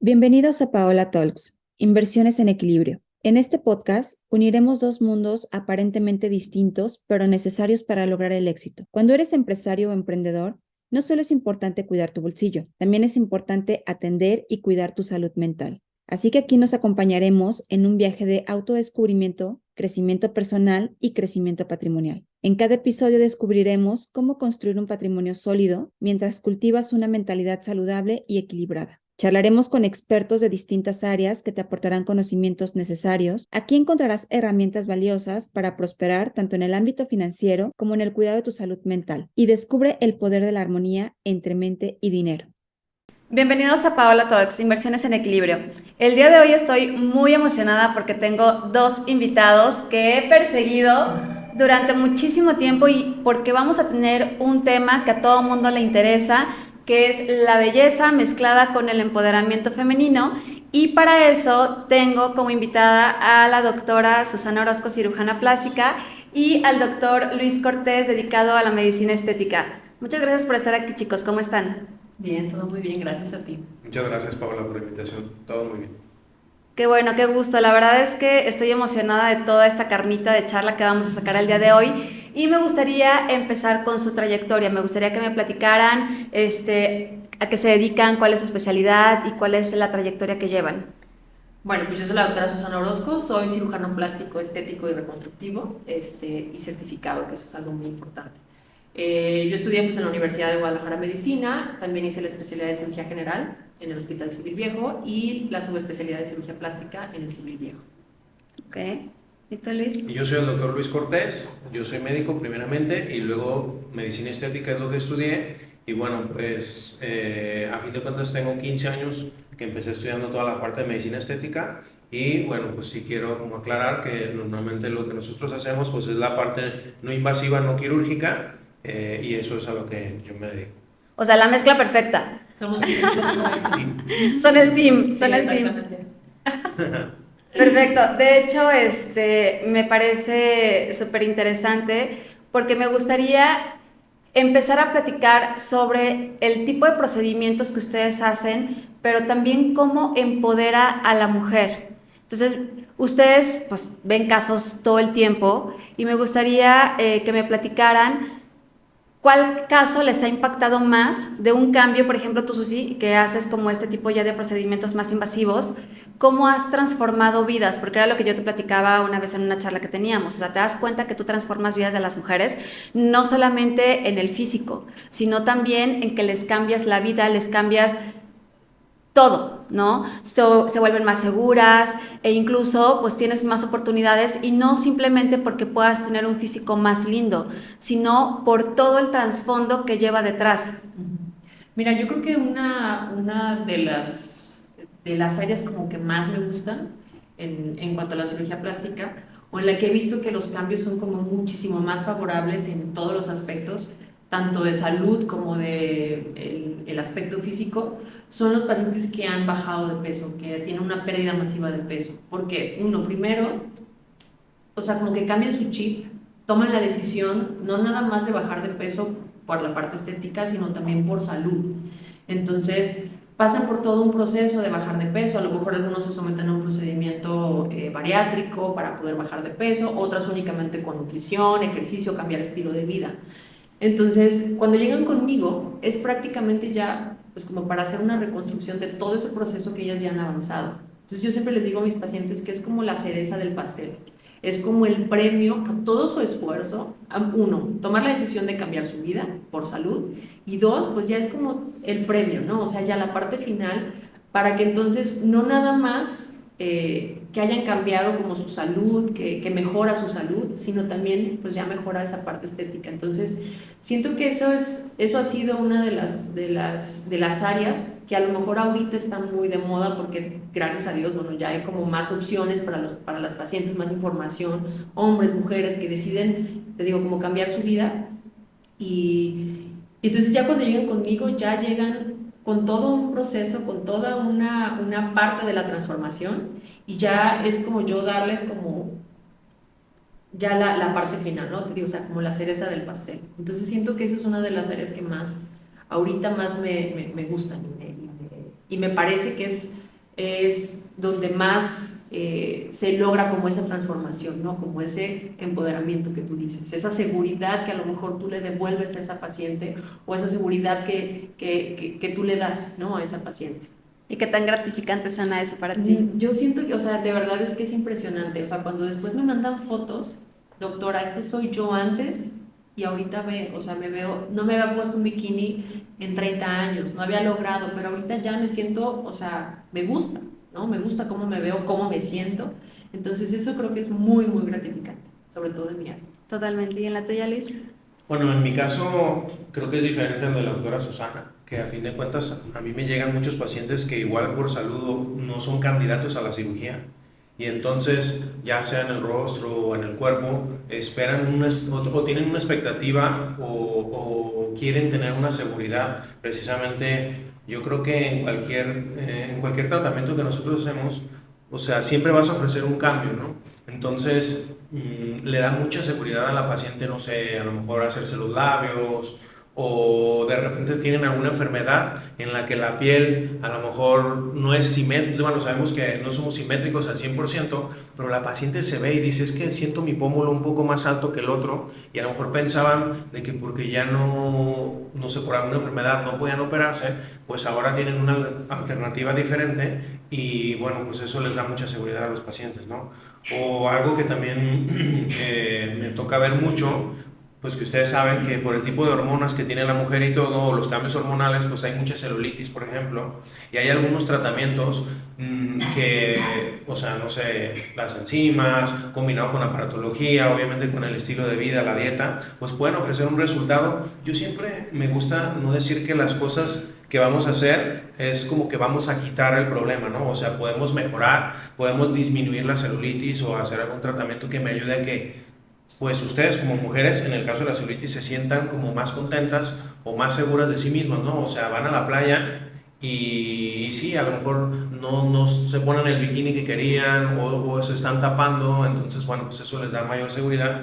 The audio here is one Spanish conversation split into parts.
Bienvenidos a Paola Talks, Inversiones en Equilibrio. En este podcast uniremos dos mundos aparentemente distintos, pero necesarios para lograr el éxito. Cuando eres empresario o emprendedor, no solo es importante cuidar tu bolsillo, también es importante atender y cuidar tu salud mental. Así que aquí nos acompañaremos en un viaje de autodescubrimiento, crecimiento personal y crecimiento patrimonial. En cada episodio descubriremos cómo construir un patrimonio sólido mientras cultivas una mentalidad saludable y equilibrada. Charlaremos con expertos de distintas áreas que te aportarán conocimientos necesarios. Aquí encontrarás herramientas valiosas para prosperar tanto en el ámbito financiero como en el cuidado de tu salud mental. Y descubre el poder de la armonía entre mente y dinero. Bienvenidos a Paola Talks, Inversiones en Equilibrio. El día de hoy estoy muy emocionada porque tengo dos invitados que he perseguido durante muchísimo tiempo y porque vamos a tener un tema que a todo mundo le interesa, que es la belleza mezclada con el empoderamiento femenino. Y para eso tengo como invitada a la doctora Susana Orozco, cirujana plástica, y al doctor Luis Cortés, dedicado a la medicina estética. Muchas gracias por estar aquí, chicos. ¿Cómo están? Bien, todo muy bien, gracias a ti. Muchas gracias, Paola, por la invitación. Todo muy bien. Qué bueno, qué gusto. La verdad es que estoy emocionada de toda esta carnita de charla que vamos a sacar el día de hoy y me gustaría empezar con su trayectoria. Me gustaría que me platicaran a qué se dedican, cuál es su especialidad y cuál es la trayectoria que llevan. Bueno, pues yo soy la doctora Susana Orozco, soy cirujano plástico, estético y reconstructivo y certificado, que eso es algo muy importante. Yo estudié pues, en la Universidad de Guadalajara Medicina, también hice la especialidad de cirugía general en el Hospital Civil Viejo y la subespecialidad de cirugía plástica en el Civil Viejo. Ok. ¿Y tú, Luis? Y yo soy el doctor Luis Cortés, yo soy médico primeramente y luego medicina estética es lo que estudié. Y bueno, pues a fin de cuentas tengo 15 años que empecé estudiando toda la parte de medicina estética. Y bueno, pues sí quiero como aclarar que normalmente lo que nosotros hacemos pues es la parte no invasiva, no quirúrgica, y eso es a lo que yo me dedico. O sea, la mezcla perfecta. Somos Son el team, sí, son el team. exactamente. Perfecto. De hecho, me parece súper interesante porque me gustaría empezar a platicar sobre el tipo de procedimientos que ustedes hacen, pero también cómo empodera a la mujer. Entonces, ustedes pues ven casos todo el tiempo y me gustaría que me platicaran ¿cuál caso les ha impactado más de un cambio, por ejemplo, tú, Susi, que haces como este tipo ya de procedimientos más invasivos? ¿Cómo has transformado vidas? Porque era lo que yo te platicaba una vez en una charla que teníamos. O sea, te das cuenta que tú transformas vidas de las mujeres, no solamente en el físico, sino también en que les cambias la vida, les cambias todo, ¿no? Se vuelven más seguras e incluso pues tienes más oportunidades y no simplemente porque puedas tener un físico más lindo, sino por todo el trasfondo que lleva detrás. Mira, yo creo que una de las áreas como que más me gustan en cuanto a la cirugía plástica, o en la que he visto que los cambios son como muchísimo más favorables en todos los aspectos, tanto de salud como de el aspecto físico, son los pacientes que han bajado de peso, que tienen una pérdida masiva de peso. Porque uno, primero, o sea, como que cambian su chip, toman la decisión no nada más de bajar de peso por la parte estética, sino también por salud. Entonces, pasan por todo un proceso de bajar de peso, a lo mejor algunos se someten a un procedimiento bariátrico para poder bajar de peso, otras únicamente con nutrición, ejercicio, cambiar estilo de vida. Entonces, cuando llegan conmigo, es prácticamente ya, pues como para hacer una reconstrucción de todo ese proceso que ellas ya han avanzado. Entonces, yo siempre les digo a mis pacientes que es como la cereza del pastel. Es como el premio a todo su esfuerzo. Uno, tomar la decisión de cambiar su vida por salud. Y dos, pues ya es como el premio, ¿no? O sea, ya la parte final, para que entonces no nada más que hayan cambiado como su salud, que mejora su salud, sino también pues ya mejora esa parte estética. Entonces, siento que eso ha sido una de las áreas que a lo mejor ahorita están muy de moda porque gracias a Dios, bueno, ya hay como más opciones para las pacientes, más información, hombres, mujeres que deciden, te digo, como cambiar su vida y entonces ya cuando llegan conmigo ya llegan con todo un proceso, con toda una parte de la transformación y ya es como yo darles como ya la parte final, ¿no? Te digo, o sea, como la cereza del pastel. Entonces siento que eso es una de las áreas que más, ahorita más me gustan y me parece que es es donde más se logra como esa transformación, ¿no? Como ese empoderamiento que tú dices, esa seguridad que a lo mejor tú le devuelves a esa paciente o esa seguridad que tú le das, ¿no? A esa paciente. ¿Y qué tan gratificante suena eso para ti? Yo siento que, o sea, de verdad es que es impresionante. O sea, cuando después me mandan fotos, doctora, este soy yo antes y ahorita ve, o sea, me veo, no me había puesto un bikini en 30 años, no había logrado, pero ahorita ya me siento, o sea, me gusta, ¿no? Me gusta cómo me veo, cómo me siento. Entonces eso creo que es muy, muy gratificante, sobre todo en mi área. Totalmente. ¿Y en la tuya, Liz? Bueno, en mi caso creo que es diferente al de la doctora Susana, que a fin de cuentas a mí me llegan muchos pacientes que igual por salud no son candidatos a la cirugía y entonces ya sea en el rostro o en el cuerpo esperan o tienen una expectativa o quieren tener una seguridad. Precisamente yo creo que en cualquier tratamiento que nosotros hacemos, o sea, siempre vas a ofrecer un cambio, ¿no? Entonces, le da mucha seguridad a la paciente, no sé, a lo mejor hacerse los labios o de repente tienen alguna enfermedad en la que la piel a lo mejor no es simétrica, bueno, sabemos que no somos simétricos al 100%, pero la paciente se ve y dice, es que siento mi pómulo un poco más alto que el otro y a lo mejor pensaban de que porque ya no sé, por alguna enfermedad no podían operarse, pues ahora tienen una alternativa diferente y bueno, pues eso les da mucha seguridad a los pacientes, ¿no? O algo que también me toca ver mucho, pues que ustedes saben que por el tipo de hormonas que tiene la mujer y todo, los cambios hormonales, pues hay mucha celulitis, por ejemplo, y hay algunos tratamientos que, o sea, no sé, las enzimas, combinado con la aparatología, obviamente con el estilo de vida, la dieta, pues pueden ofrecer un resultado. Yo siempre me gusta no decir que las cosas que vamos a hacer es como que vamos a quitar el problema, ¿no? O sea, podemos mejorar, podemos disminuir la celulitis o hacer algún tratamiento que me ayude a que pues ustedes como mujeres, en el caso de la celulitis, se sientan como más contentas o más seguras de sí mismas, ¿no? O sea, van a la playa y sí, a lo mejor no se ponen el bikini que querían o se están tapando, entonces, bueno, pues eso les da mayor seguridad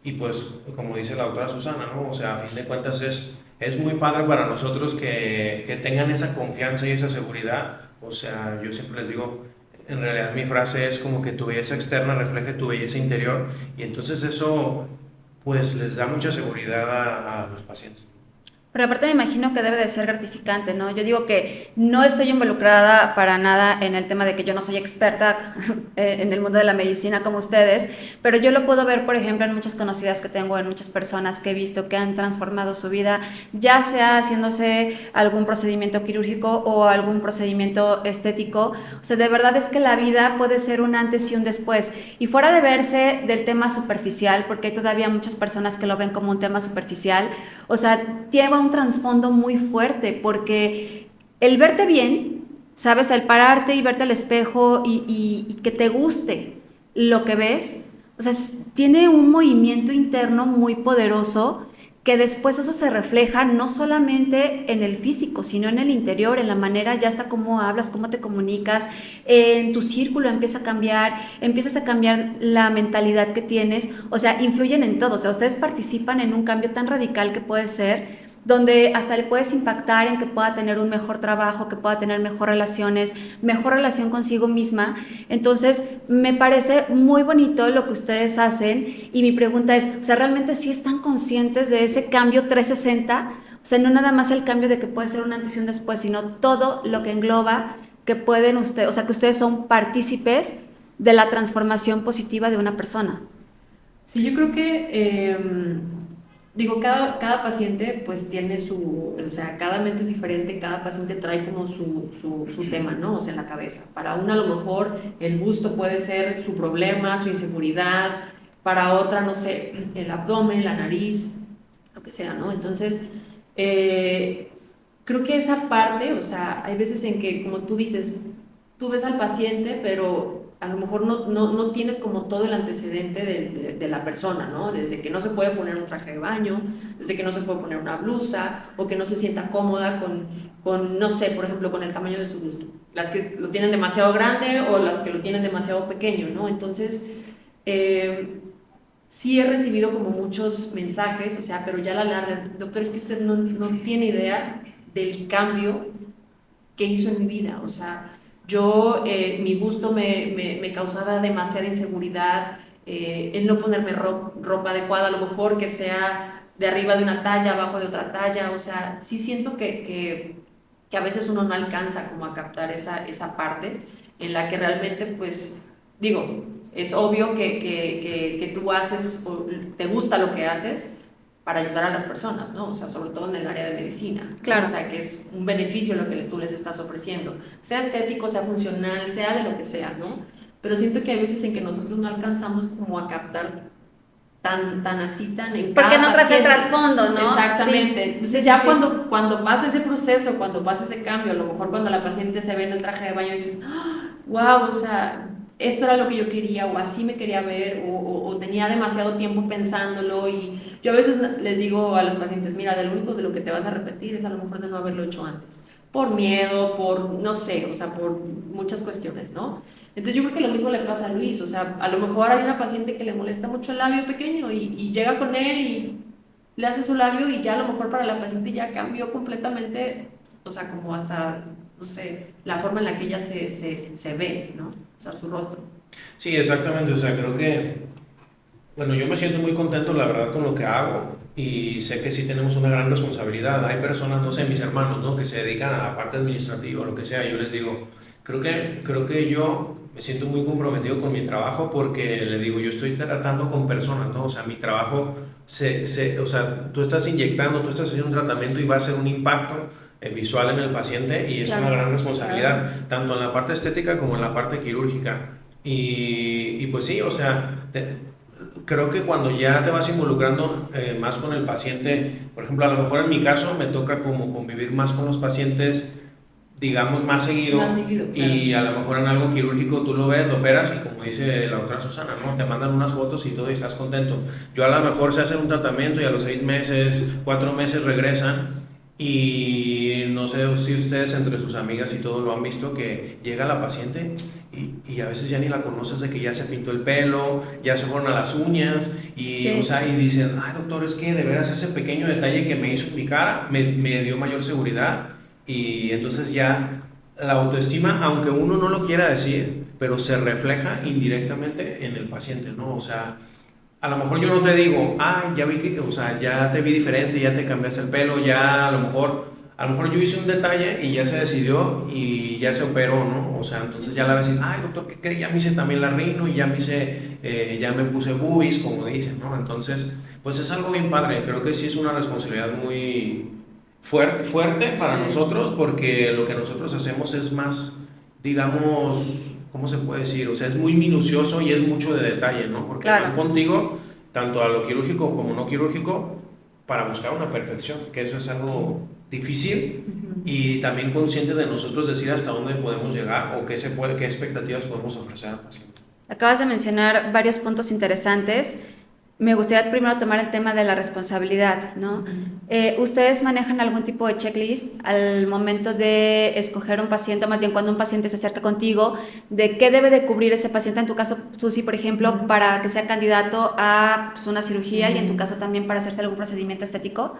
y pues, como dice la doctora Susana, ¿no? O sea, a fin de cuentas es muy padre para nosotros que tengan esa confianza y esa seguridad. O sea, yo siempre les digo, en realidad mi frase es como que tu belleza externa refleje tu belleza interior y entonces eso pues les da mucha seguridad a los pacientes. Pero aparte me imagino que debe de ser gratificante, ¿no? Yo digo que no estoy involucrada para nada en el tema de que yo no soy experta en el mundo de la medicina como ustedes, pero yo lo puedo ver, por ejemplo, en muchas conocidas que tengo, en muchas personas que he visto que han transformado su vida, ya sea haciéndose algún procedimiento quirúrgico o algún procedimiento estético. O sea, de verdad es que la vida puede ser un antes y un después. Y fuera de verse del tema superficial, porque hay todavía muchas personas que lo ven como un tema superficial, o sea, lleva un trasfondo muy fuerte, porque el verte bien, ¿sabes? El pararte y verte al espejo y que te guste lo que ves, o sea, tiene un movimiento interno muy poderoso que después eso se refleja no solamente en el físico, sino en el interior, en la manera ya hasta cómo hablas, cómo te comunicas, en tu círculo empieza a cambiar, empiezas a cambiar la mentalidad que tienes, o sea, influyen en todo, o sea, ustedes participan en un cambio tan radical que puede ser donde hasta le puedes impactar en que pueda tener un mejor trabajo, que pueda tener mejor relaciones, mejor relación consigo misma. Entonces, me parece muy bonito lo que ustedes hacen y mi pregunta es, o sea, ¿realmente sí están conscientes de ese cambio 360? O sea, no nada más el cambio de que puede ser un antes y un después, sino todo lo que engloba que pueden ustedes, o sea, que ustedes son partícipes de la transformación positiva de una persona. Sí, yo creo que, digo, cada paciente pues tiene o sea, cada mente es diferente, cada paciente trae como su tema, ¿no? O sea, en la cabeza. Para una a lo mejor el busto puede ser su problema, su inseguridad, para otra, no sé, el abdomen, la nariz, lo que sea, ¿no? Entonces, creo que esa parte, o sea, hay veces en que, como tú dices, tú ves al paciente, pero a lo mejor no tienes como todo el antecedente de la persona, ¿no? Desde que no se puede poner un traje de baño, desde que no se puede poner una blusa, o que no se sienta cómoda no sé, por ejemplo, con el tamaño de su busto. Las que lo tienen demasiado grande o las que lo tienen demasiado pequeño, ¿no? Entonces, sí he recibido como muchos mensajes, o sea, pero ya a la larga, doctor, es que usted no tiene idea del cambio que hizo en mi vida, o sea, Mi busto me causaba demasiada inseguridad, el no ponerme ropa adecuada, a lo mejor que sea de arriba de una talla, abajo de otra talla, o sea, sí siento que a veces uno no alcanza como a captar esa parte en la que realmente, pues, digo, es obvio que tú haces, o te gusta lo que haces para ayudar a las personas, ¿no? O sea, sobre todo en el área de medicina, ¿no? Claro. O sea, que es un beneficio lo que tú les estás ofreciendo, sea estético, sea funcional, sea de lo que sea, ¿no? Pero siento que hay veces en que nosotros no alcanzamos como a captar tan así, tan en Porque cada no traes el paciente. trasfondo, ¿no? Exactamente. Sí, Entonces sí, ya sí. cuando pasa ese proceso, cuando pasa ese cambio, a lo mejor cuando la paciente se ve en el traje de baño dices, wow, o sea, esto era lo que yo quería, o así me quería ver, o tenía demasiado tiempo pensándolo. Y yo a veces les digo a los pacientes, mira, de lo único de lo que te vas a arrepentir es a lo mejor de no haberlo hecho antes, por miedo, por, no sé, o sea, por muchas cuestiones, ¿no? Entonces yo creo que lo mismo le pasa a Luis, o sea, a lo mejor hay una paciente que le molesta mucho el labio pequeño y llega con él y le hace su labio y ya a lo mejor para la paciente ya cambió completamente, o sea, como hasta, no sé, la forma en la que ella se ve, ¿no? O sea, su rostro. Sí, exactamente, o sea, creo que, bueno, yo me siento muy contento, la verdad, con lo que hago y sé que sí tenemos una gran responsabilidad. Hay personas, no sé, mis hermanos, ¿no? Que se dedican a la parte administrativa o lo que sea. Yo les digo, creo que yo me siento muy comprometido con mi trabajo porque le digo, yo estoy tratando con personas, ¿no? O sea, mi trabajo, o sea, tú estás inyectando, tú estás haciendo un tratamiento y va a ser un impacto visual en el paciente y es una gran responsabilidad, tanto en la parte estética como en la parte quirúrgica. Y pues sí, o sea, creo que cuando ya te vas involucrando más con el paciente, por ejemplo, a lo mejor en mi caso me toca como convivir más con los pacientes, digamos, más seguido, Más seguido, claro. y a lo mejor en algo quirúrgico tú lo ves, lo operas y como dice la doctora Susana, ¿no? Te mandan unas fotos y todo y estás contento. Yo a lo mejor sé hacer un tratamiento y a los 6 meses, 4 meses regresan y no sé si ustedes entre sus amigas y todo lo han visto, que llega la paciente y a veces ya ni la conoces de que ya se pintó el pelo, ya se fueron a las uñas y, Sí. o sea, y dicen, ay doctor, es que de veras ese pequeño detalle que me hizo en mi cara me dio mayor seguridad. Y entonces ya la autoestima, aunque uno no lo quiera decir, pero se refleja indirectamente en el paciente, ¿no? O sea, a lo mejor yo no te digo, ay, ya vi que, o sea, ya te vi diferente, ya te cambiaste el pelo, ya a lo mejor yo hice un detalle y ya se decidió y ya se operó, ¿no? O sea, entonces ya la ves a decir, ay, doctor, ¿qué cree? Ya me hice también la rino y ya me hice, ya me puse boobies, como dicen, ¿no? Entonces, pues es algo bien padre, creo que sí es una responsabilidad muy fuerte para Sí. nosotros porque lo que nosotros hacemos es más, digamos, ¿cómo se puede decir? O sea, es muy minucioso y es mucho de detalle, ¿no? Porque Claro. van contigo, tanto a lo quirúrgico como no quirúrgico, para buscar una perfección, que eso es algo difícil y también consciente de nosotros decir hasta dónde podemos llegar o qué expectativas podemos ofrecer al paciente. Acabas de mencionar varios puntos interesantes. Me gustaría primero tomar el tema de la responsabilidad, ¿no? ¿Ustedes manejan algún tipo de checklist al momento de escoger un paciente, más bien cuando un paciente se acerca contigo, de qué debe de cubrir ese paciente, en tu caso, Susi, por ejemplo, para que sea candidato a pues, una cirugía y en tu caso también para hacerse algún procedimiento estético?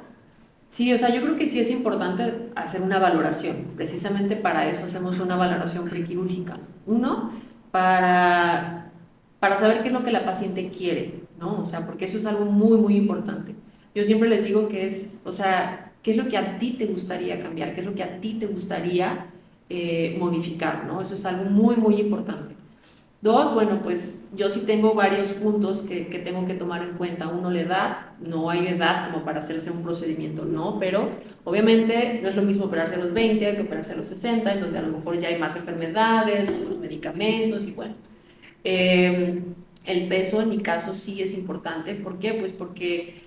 Sí, o sea, yo creo que sí es importante hacer una valoración. Precisamente para eso hacemos una valoración prequirúrgica. Uno, para saber qué es lo que la paciente quiere, ¿no? O sea, porque eso es algo muy importante. Yo siempre les digo que es, o sea, qué es lo que a ti te gustaría cambiar, qué es lo que a ti te gustaría modificar, ¿no? Eso es algo muy importante. Dos, bueno, pues yo sí tengo varios puntos que tengo que tomar en cuenta. Uno, la edad. No hay edad como para hacerse un procedimiento, ¿no? Pero obviamente no es lo mismo operarse a los 20 que operarse a los 60, en donde a lo mejor ya hay más enfermedades, otros medicamentos y bueno. El peso en mi caso sí es importante. ¿Por qué? Pues porque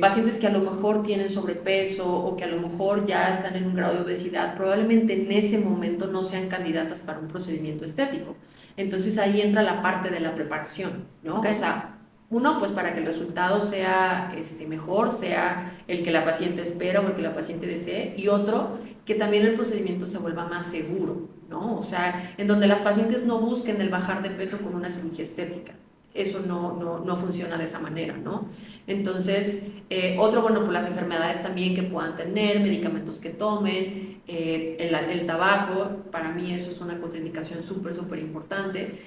pacientes que a lo mejor tienen sobrepeso o que a lo mejor ya están en un grado de obesidad, probablemente en ese momento no sean candidatas para un procedimiento estético. Entonces ahí entra la parte de la preparación, ¿no? Okay. O sea, uno, pues para que el resultado sea mejor, sea el que la paciente espera o el que la paciente desee, y otro, que también el procedimiento se vuelva más seguro, ¿no? O sea, en donde las pacientes no busquen el bajar de peso con una cirugía estética. eso no funciona de esa manera, ¿no? Entonces, otro, bueno, pues las enfermedades también que puedan tener, medicamentos que tomen, el tabaco, para mí eso es una contraindicación súper importante.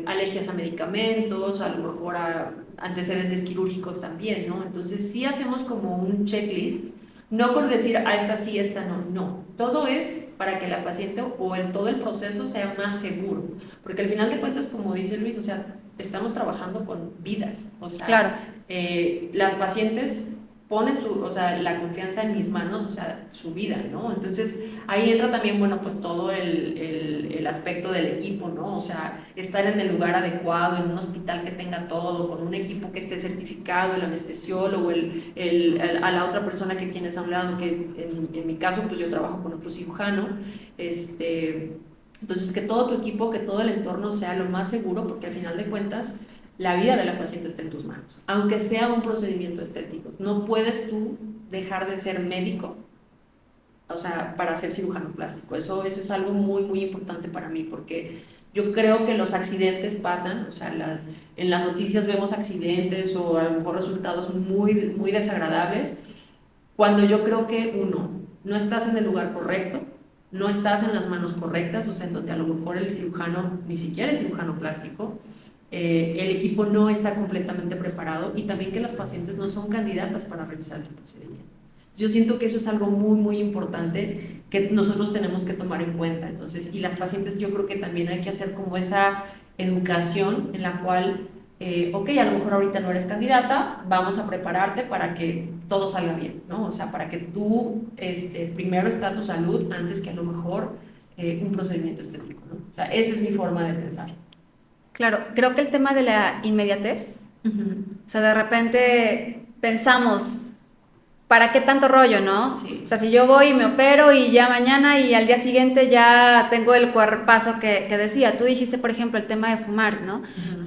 Alergias a medicamentos, a lo mejor a antecedentes quirúrgicos también, ¿no? Entonces sí hacemos como un checklist, no con decir, esta sí, esta no, todo es para que la paciente o todo el proceso sea más seguro, porque al final de cuentas, como dice Luis, o sea, estamos trabajando con vidas, o sea, Claro. Las pacientes ponen o sea, la confianza en mis manos, o sea, su vida, ¿no? Entonces, ahí entra también, bueno, pues todo el aspecto del equipo, ¿no? O sea, estar en el lugar adecuado, en un hospital que tenga todo, con un equipo que esté certificado, el anestesiólogo, a la otra persona que tienes a un lado, que en mi caso, pues yo trabajo con otro cirujano, entonces que todo tu equipo, que todo el entorno sea lo más seguro, porque al final de cuentas, la vida de la paciente está en tus manos, aunque sea un procedimiento estético. No puedes tú dejar de ser médico, o sea, para ser cirujano plástico. Eso es algo muy importante para mí, porque yo creo que los accidentes pasan, o sea, en las noticias vemos accidentes o a lo mejor resultados muy desagradables, cuando yo creo que no estás en el lugar correcto, no estás en las manos correctas, o sea, en donde a lo mejor el cirujano ni siquiera es cirujano plástico, el equipo no está completamente preparado y también que las pacientes no son candidatas para realizar ese procedimiento. Yo siento que eso es algo muy importante que nosotros tenemos que tomar en cuenta. Entonces, y las pacientes yo creo que también hay que hacer como esa educación en la cual, ok, a lo mejor ahorita no eres candidata, vamos a prepararte para que todo salga bien, ¿no? O sea, para que tú, primero está tu salud antes que a lo mejor un procedimiento estético, ¿no? O sea, esa es mi forma de pensar. Claro, creo que el tema de la inmediatez, o sea, de repente pensamos, ¿para qué tanto rollo, no? Sí. O sea, si yo voy y me opero y ya mañana y al día siguiente ya tengo el cuerpazo que decía. Tú dijiste, por ejemplo, el tema de fumar, ¿no?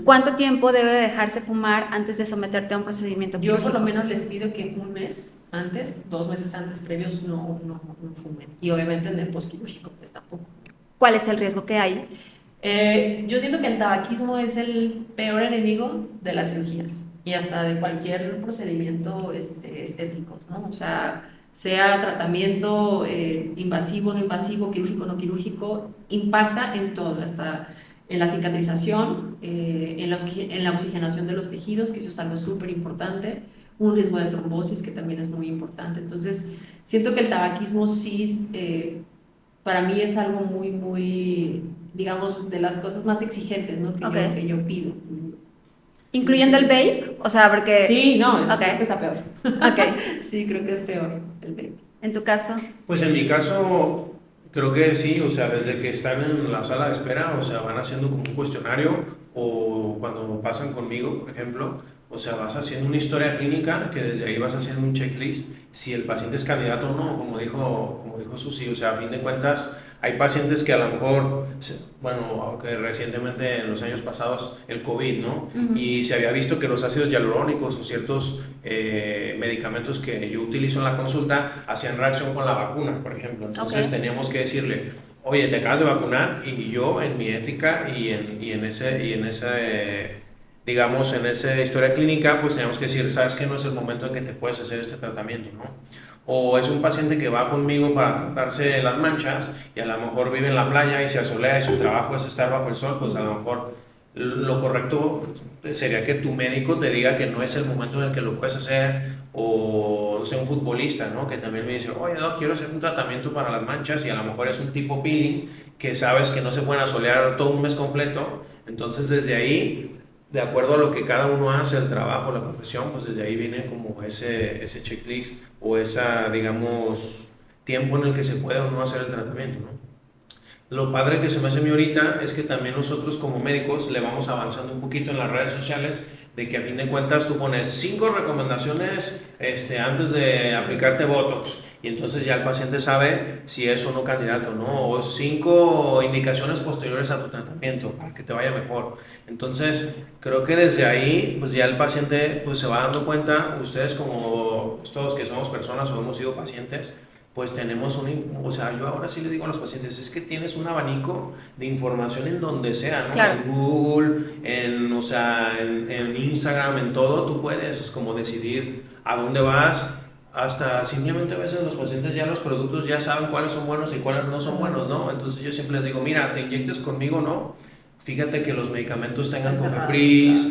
¿Cuánto tiempo debe dejarse fumar antes de someterte a un procedimiento Yo quirúrgico? por lo menos les pido que un mes antes, 2 meses antes previos no fumen. Y obviamente en el postquirúrgico pues tampoco. ¿Cuál es el riesgo que hay? Yo siento que el tabaquismo es el peor enemigo de las cirugías y hasta de cualquier procedimiento estético, ¿no? O sea tratamiento invasivo, no invasivo, quirúrgico, no quirúrgico, impacta en todo, hasta en la cicatrización, en la oxigenación de los tejidos, que eso es algo súper importante, un riesgo de trombosis que también es muy importante. Entonces, siento que el tabaquismo sí, para mí es algo muy, digamos, de las cosas más exigentes, ¿no? Que yo pido. ¿Incluyendo el vape? O sea, porque... Sí, no, Okay. creo que está peor. Ok. Sí, creo que es peor el vape. ¿En tu caso? Pues en mi caso, creo que sí, o sea, desde que están en la sala de espera, o sea, van haciendo como un cuestionario, o cuando pasan conmigo, por ejemplo, o sea, vas haciendo una historia clínica que desde ahí vas haciendo un checklist si el paciente es candidato o no, como dijo Susi, o sea, a fin de cuentas hay pacientes que a lo mejor, bueno, aunque recientemente en los años pasados el COVID, ¿no? Y se había visto que los ácidos hialurónicos o ciertos medicamentos que yo utilizo en la consulta hacían reacción con la vacuna, por ejemplo. Entonces teníamos que decirle, oye, te acabas de vacunar, y yo en mi ética y en ese digamos, en esa historia clínica, pues teníamos que decir, sabes que no es el momento en que te puedes hacer este tratamiento, ¿no? O es un paciente que va conmigo para tratarse las manchas y a lo mejor vive en la playa y se asolea y su trabajo es estar bajo el sol, pues a lo mejor lo correcto sería que tu médico te diga que no es el momento en el que lo puedes hacer. O no sé, un futbolista, ¿no? Que también me dice, oye, no, quiero hacer un tratamiento para las manchas, y a lo mejor es un tipo peeling que sabes que no se pueden asolear todo un mes completo. Entonces desde ahí, de acuerdo a lo que cada uno hace, el trabajo, la profesión, pues desde ahí viene como ese checklist o esa, digamos, tiempo en el que se puede o no hacer el tratamiento, ¿no? Lo padre que se me hace a mí ahorita es que también nosotros como médicos le vamos avanzando un poquito en las redes sociales, de que a fin de cuentas tú pones 5 recomendaciones antes de aplicarte Botox, y entonces ya el paciente sabe si es o no candidato, ¿no? O 5 indicaciones posteriores a tu tratamiento para que te vaya mejor. Entonces creo que desde ahí pues ya el paciente pues se va dando cuenta, ustedes como pues, todos que somos personas o hemos sido pacientes, pues tenemos o sea, yo ahora sí le digo a los pacientes, es que tienes un abanico de información en donde sea, ¿no? Claro. En Google, o sea, en Instagram, en todo, tú puedes como decidir a dónde vas. Hasta simplemente a veces los pacientes ya los productos ya saben cuáles son buenos y cuáles no son buenos, ¿no? Entonces yo siempre les digo, mira, te inyectes conmigo, ¿no? Fíjate que los medicamentos tengan Cofepris,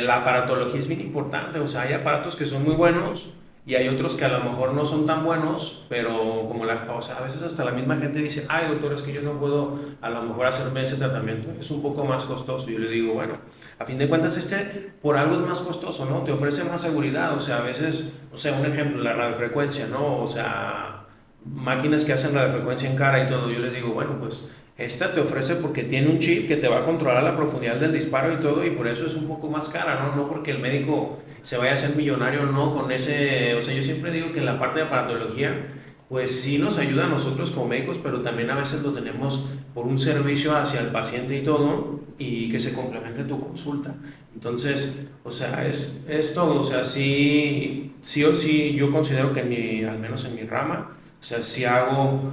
la aparatología es bien importante, o sea, hay aparatos que son muy buenos y hay otros que a lo mejor no son tan buenos, pero como o sea, a veces hasta la misma gente dice, ay doctor, es que yo no puedo a lo mejor hacerme ese tratamiento, es un poco más costoso. Yo le digo, bueno, a fin de cuentas por algo es más costoso, ¿no? Te ofrece más seguridad, o sea, a veces, o sea, un ejemplo, la radiofrecuencia, ¿no? O sea, máquinas que hacen radiofrecuencia en cara y todo, yo le digo, bueno, pues esta te ofrece porque tiene un chip que te va a controlar la profundidad del disparo y todo, y por eso es un poco más cara, ¿no? No porque el médico se vaya a hacer millonario, no, con ese, o sea, yo siempre digo que en la parte de aparatología, pues sí nos ayuda a nosotros como médicos, pero también a veces lo tenemos por un servicio hacia el paciente y todo, y que se complemente tu consulta. Entonces, o sea, es todo, o sea, sí o sí, yo considero que al menos en mi rama, o sea, sí hago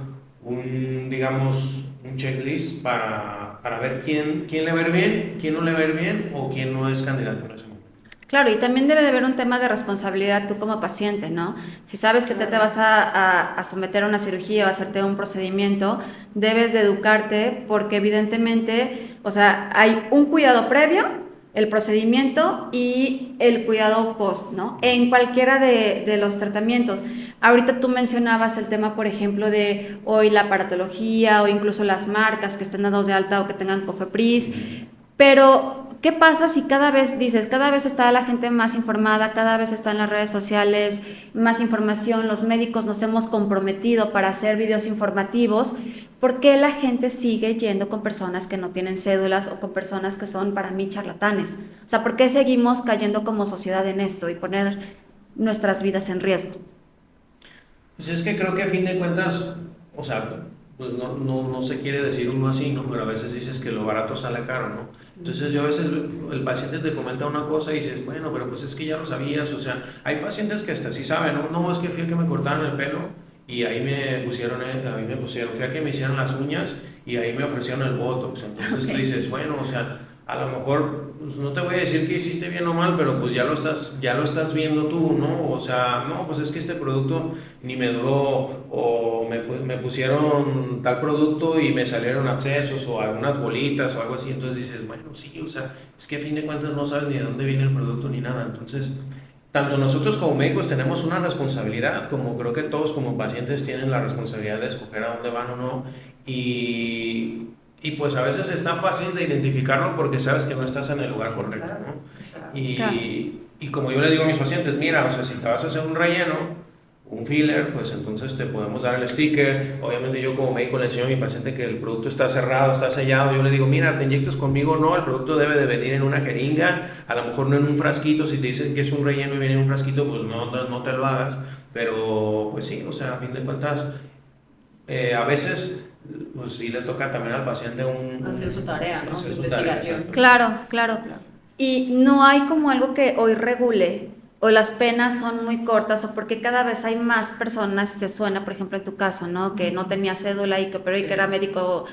digamos, un checklist para ver quién le va a ir bien, quién no le va a ir bien o quién no es candidato en ese momento. Claro, y también debe de haber un tema de responsabilidad tú como paciente, ¿no? Si sabes que te vas a someter a una cirugía o a hacerte un procedimiento, debes de educarte porque evidentemente, o sea, hay un cuidado previo, el procedimiento y el cuidado post, ¿no? En cualquiera de los tratamientos. Ahorita tú mencionabas el tema, por ejemplo, de hoy la aparatología o incluso las marcas que estén dados de alta o que tengan Cofepris, pero ¿qué pasa si cada vez dices, cada vez está la gente más informada, cada vez está en las redes sociales, más información, los médicos nos hemos comprometido para hacer videos informativos? ¿Por qué la gente sigue yendo con personas que no tienen cédulas o con personas que son para mí charlatanes? O sea, ¿por qué seguimos cayendo como sociedad en esto y poner nuestras vidas en riesgo? Pues es que creo que a fin de cuentas, o sea, pues no se quiere decir uno así, ¿no? Pero a veces dices que lo barato sale caro, ¿no? Entonces yo a veces el paciente te comenta una cosa y dices, bueno, pero pues es que ya lo sabías, o sea, hay pacientes que hasta sí saben, ¿no? No, es que fui a que me cortaron el pelo y ahí me pusieron, fui a que me hicieron las uñas y ahí me ofrecieron el Botox. Entonces tú dices, bueno, o sea, a lo mejor, pues no te voy a decir que hiciste bien o mal, pero pues ya lo estás viendo tú, ¿no? O sea, no, pues es que este producto ni me duró, o me pusieron tal producto y me salieron abscesos o algunas bolitas o algo así, entonces dices, bueno, sí, o sea, es que a fin de cuentas no sabes ni de dónde viene el producto ni nada, entonces tanto nosotros como médicos tenemos una responsabilidad, como creo que todos como pacientes tienen la responsabilidad de escoger a dónde van o no, y pues a veces es tan fácil de identificarlo porque sabes que no estás en el lugar correcto, ¿no? Y como yo le digo a mis pacientes, mira, o sea, si te vas a hacer un relleno, un filler, pues entonces te podemos dar el sticker. Obviamente yo como médico le enseño a mi paciente que el producto está cerrado, está sellado. Yo le digo, mira, te inyectas conmigo, no, el producto debe de venir en una jeringa, a lo mejor no en un frasquito. Si te dicen que es un relleno y viene en un frasquito, pues no te lo hagas. Pero pues sí, o sea, a fin de cuentas, a veces pues sí le toca también al paciente hacer su tarea, ¿no? hacer Su investigación. Claro, claro. Y no hay como algo que hoy regule, o las penas son muy cortas, o porque cada vez hay más personas, se suena, por ejemplo, en tu caso, ¿no? Que no tenía cédula y que, pero y que era médico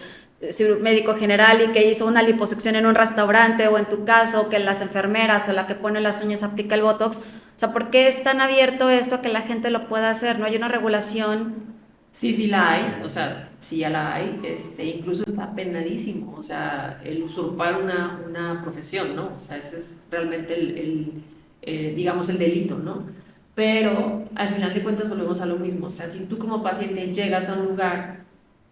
general y que hizo una liposucción en un restaurante, o en tu caso, que las enfermeras o la que pone las uñas aplica el Botox. O sea, ¿por qué es tan abierto esto a que la gente lo pueda hacer? ¿No hay una regulación? Sí la hay, o sea, sí ya la hay, incluso está penadísimo, o sea, el usurpar una profesión, ¿no? O sea, ese es realmente digamos, el delito, ¿no? Pero al final de cuentas volvemos a lo mismo, o sea, si tú como paciente llegas a un lugar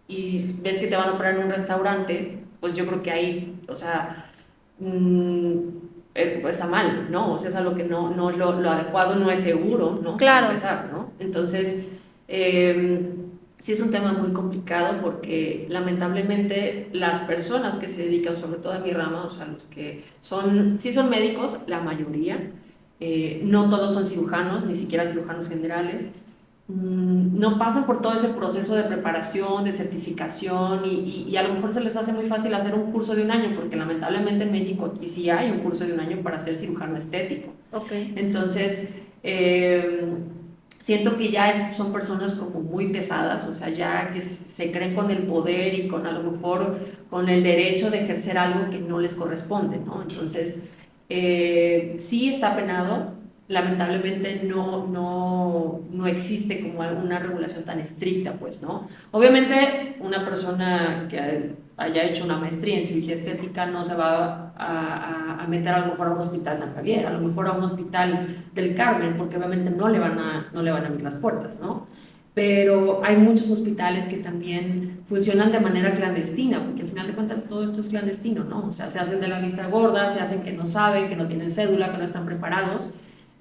y ves que te van a operar en un restaurante, pues yo creo que ahí, o sea, pues está mal, ¿no? O sea, es algo que no es lo adecuado, no es seguro, ¿no? Claro. Para empezar, ¿no? Entonces, sí es un tema muy complicado porque lamentablemente las personas que se dedican, sobre todo a mi rama, o sea, los que sí son médicos, la mayoría, no todos son cirujanos, ni siquiera cirujanos generales, no pasan por todo ese proceso de preparación, de certificación y a lo mejor se les hace muy fácil hacer un curso de un año, porque lamentablemente en México aquí sí hay un curso de un año para ser cirujano estético. Ok. Entonces, Siento que ya son personas como muy pesadas, o sea, ya que se creen con el poder y con a lo mejor con el derecho de ejercer algo que no les corresponde, ¿no? Entonces, sí está penado, lamentablemente no existe como alguna regulación tan estricta, pues, ¿no? Obviamente, una persona que haya hecho una maestría en cirugía estética no se va a meter a lo mejor a un hospital San Javier, a lo mejor a un hospital del Carmen, porque obviamente no le van a abrir las puertas, ¿no? Pero hay muchos hospitales que también funcionan de manera clandestina, porque al final de cuentas todo esto es clandestino, ¿no? O sea, se hacen de la vista gorda, se hacen que no saben, que no tienen cédula, que no están preparados.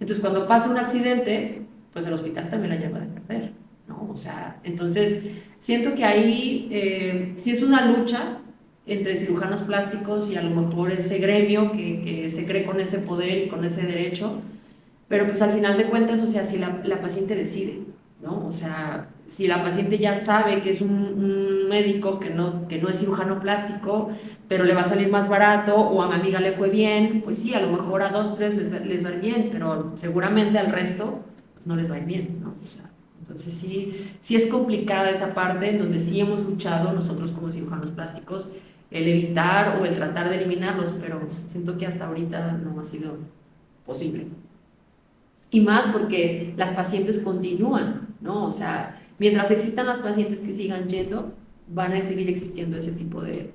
Entonces, cuando pasa un accidente, pues el hospital también la lleva de perder, ¿no? O sea, entonces siento que ahí sí es una lucha entre cirujanos plásticos y a lo mejor ese gremio que se cree con ese poder y con ese derecho, pero pues al final de cuentas, o sea, si la paciente decide, ¿no? O sea, si la paciente ya sabe que es un médico que no es cirujano plástico, pero le va a salir más barato, o a mi amiga le fue bien, pues sí, a lo mejor a 2, 3 les va a ir bien, pero seguramente al resto pues no les va a ir bien, ¿no? O sea, entonces sí es complicada esa parte en donde sí hemos luchado nosotros como cirujanos plásticos el evitar o el tratar de eliminarlos, pero siento que hasta ahorita no ha sido posible. Y más porque las pacientes continúan, ¿no? O sea, mientras existan las pacientes que sigan yendo, van a seguir existiendo ese tipo de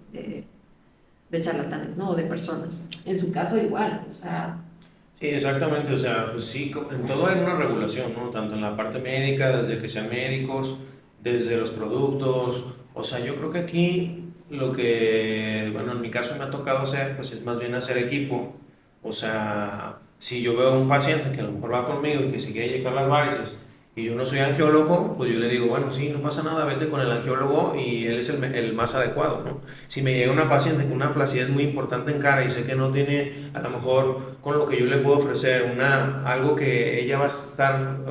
charlatanes, ¿no? O de personas. En su caso igual, o sea... Sí, exactamente, o sea, pues sí, en todo hay una regulación, ¿no? Tanto en la parte médica, desde que sean médicos, desde los productos, o sea, yo creo que aquí lo que, bueno, en mi caso me ha tocado hacer, pues es más bien hacer equipo, o sea, si yo veo a un paciente que a lo mejor va conmigo y que se quiere inyectar las varices, y yo no soy angiólogo, pues yo le digo, bueno, sí, no pasa nada, vete con el angiólogo y él es el más adecuado, ¿no? Si me llega una paciente con una flacidez muy importante en cara y sé que no tiene, a lo mejor con lo que yo le puedo ofrecer, algo que ella va a estar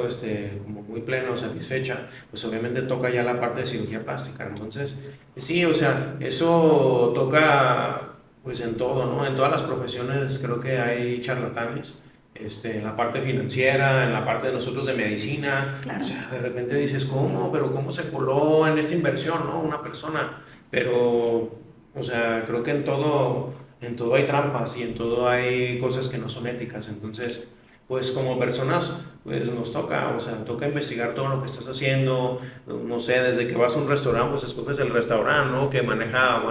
como muy plena o satisfecha, pues obviamente toca ya la parte de cirugía plástica. Entonces, sí, o sea, eso toca pues en todo, ¿no? En todas las profesiones creo que hay charlatanes. En la parte financiera, en la parte de nosotros de medicina, o Claro. sea, de repente dices, ¿cómo? Pero ¿cómo se coló en esta inversión, ¿no? Una persona, pero, o sea, creo que en todo hay trampas y en todo hay cosas que no son éticas, entonces, pues como personas, pues nos toca, o sea, toca investigar todo lo que estás haciendo, no sé, desde que vas a un restaurante, pues escoges el restaurante, ¿no? Que maneja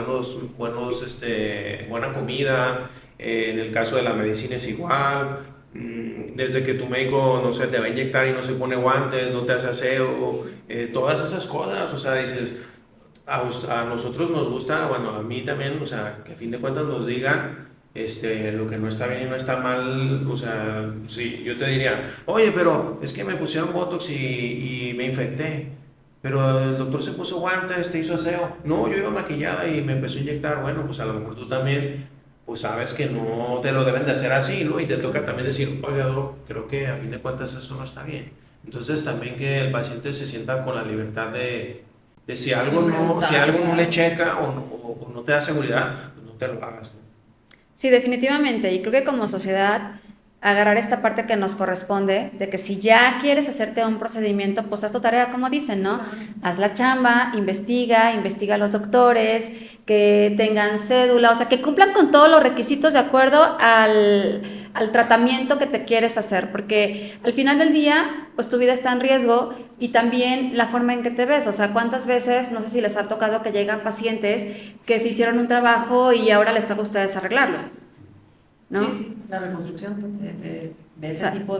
buena comida, en el caso de la medicina es igual, desde que tu médico, no sé, te va a inyectar y no se pone guantes, no te hace aseo, todas esas cosas, o sea, dices, a nosotros nos gusta, bueno, a mí también, o sea, que a fin de cuentas nos digan lo que no está bien y no está mal, o sea, sí, yo te diría, oye, pero es que me pusieron Botox y me infecté, pero el doctor se puso guantes, te hizo aseo, no, yo iba maquillada y me empezó a inyectar, bueno, pues a lo mejor tú también, pues sabes que no te lo deben de hacer así, ¿no? Y te toca también decir, oiga, doc, creo que a fin de cuentas eso no está bien. Entonces también que el paciente se sienta con la libertad de si algo no le checa o no te da seguridad, pues no te lo hagas, ¿no? Sí, definitivamente. Y creo que como sociedad, agarrar esta parte que nos corresponde, de que si ya quieres hacerte un procedimiento, pues haz tu tarea, como dicen, ¿no? Haz la chamba, investiga a los doctores, que tengan cédula, o sea, que cumplan con todos los requisitos de acuerdo al tratamiento que te quieres hacer, porque al final del día, pues tu vida está en riesgo y también la forma en que te ves, o sea, cuántas veces, no sé si les ha tocado que llegan pacientes que se hicieron un trabajo y ahora les toca a ustedes arreglarlo, ¿no? Sí, sí, la reconstrucción de ese O sea, tipo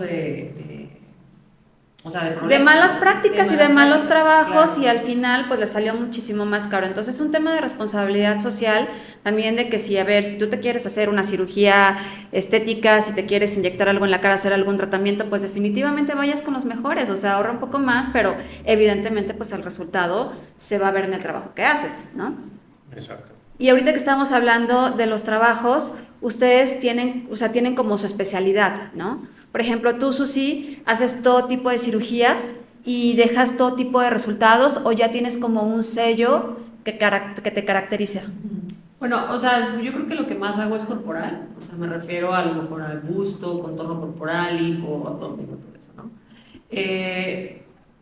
o sea, de de problemas, malas ¿no? prácticas y de malas malos prácticas, trabajos claro. y al final pues le salió muchísimo más caro. Entonces es un tema de responsabilidad social también de que si, a ver, si tú te quieres hacer una cirugía estética, si te quieres inyectar algo en la cara, hacer algún tratamiento, pues definitivamente vayas con los mejores, o sea, ahorra un poco más, pero evidentemente pues el resultado se va a ver en el trabajo que haces, ¿no? Exacto. Y ahorita que estamos hablando de los trabajos, ustedes tienen, o sea, tienen como su especialidad, ¿no? Por ejemplo, tú, Susi, haces todo tipo de cirugías y dejas todo tipo de resultados o ya tienes como un sello que te caracteriza. Bueno, o sea, yo creo que lo que más hago es corporal, o sea, me refiero a lo mejor al busto, contorno corporal, hipo, abdomen, todo eso, ¿no?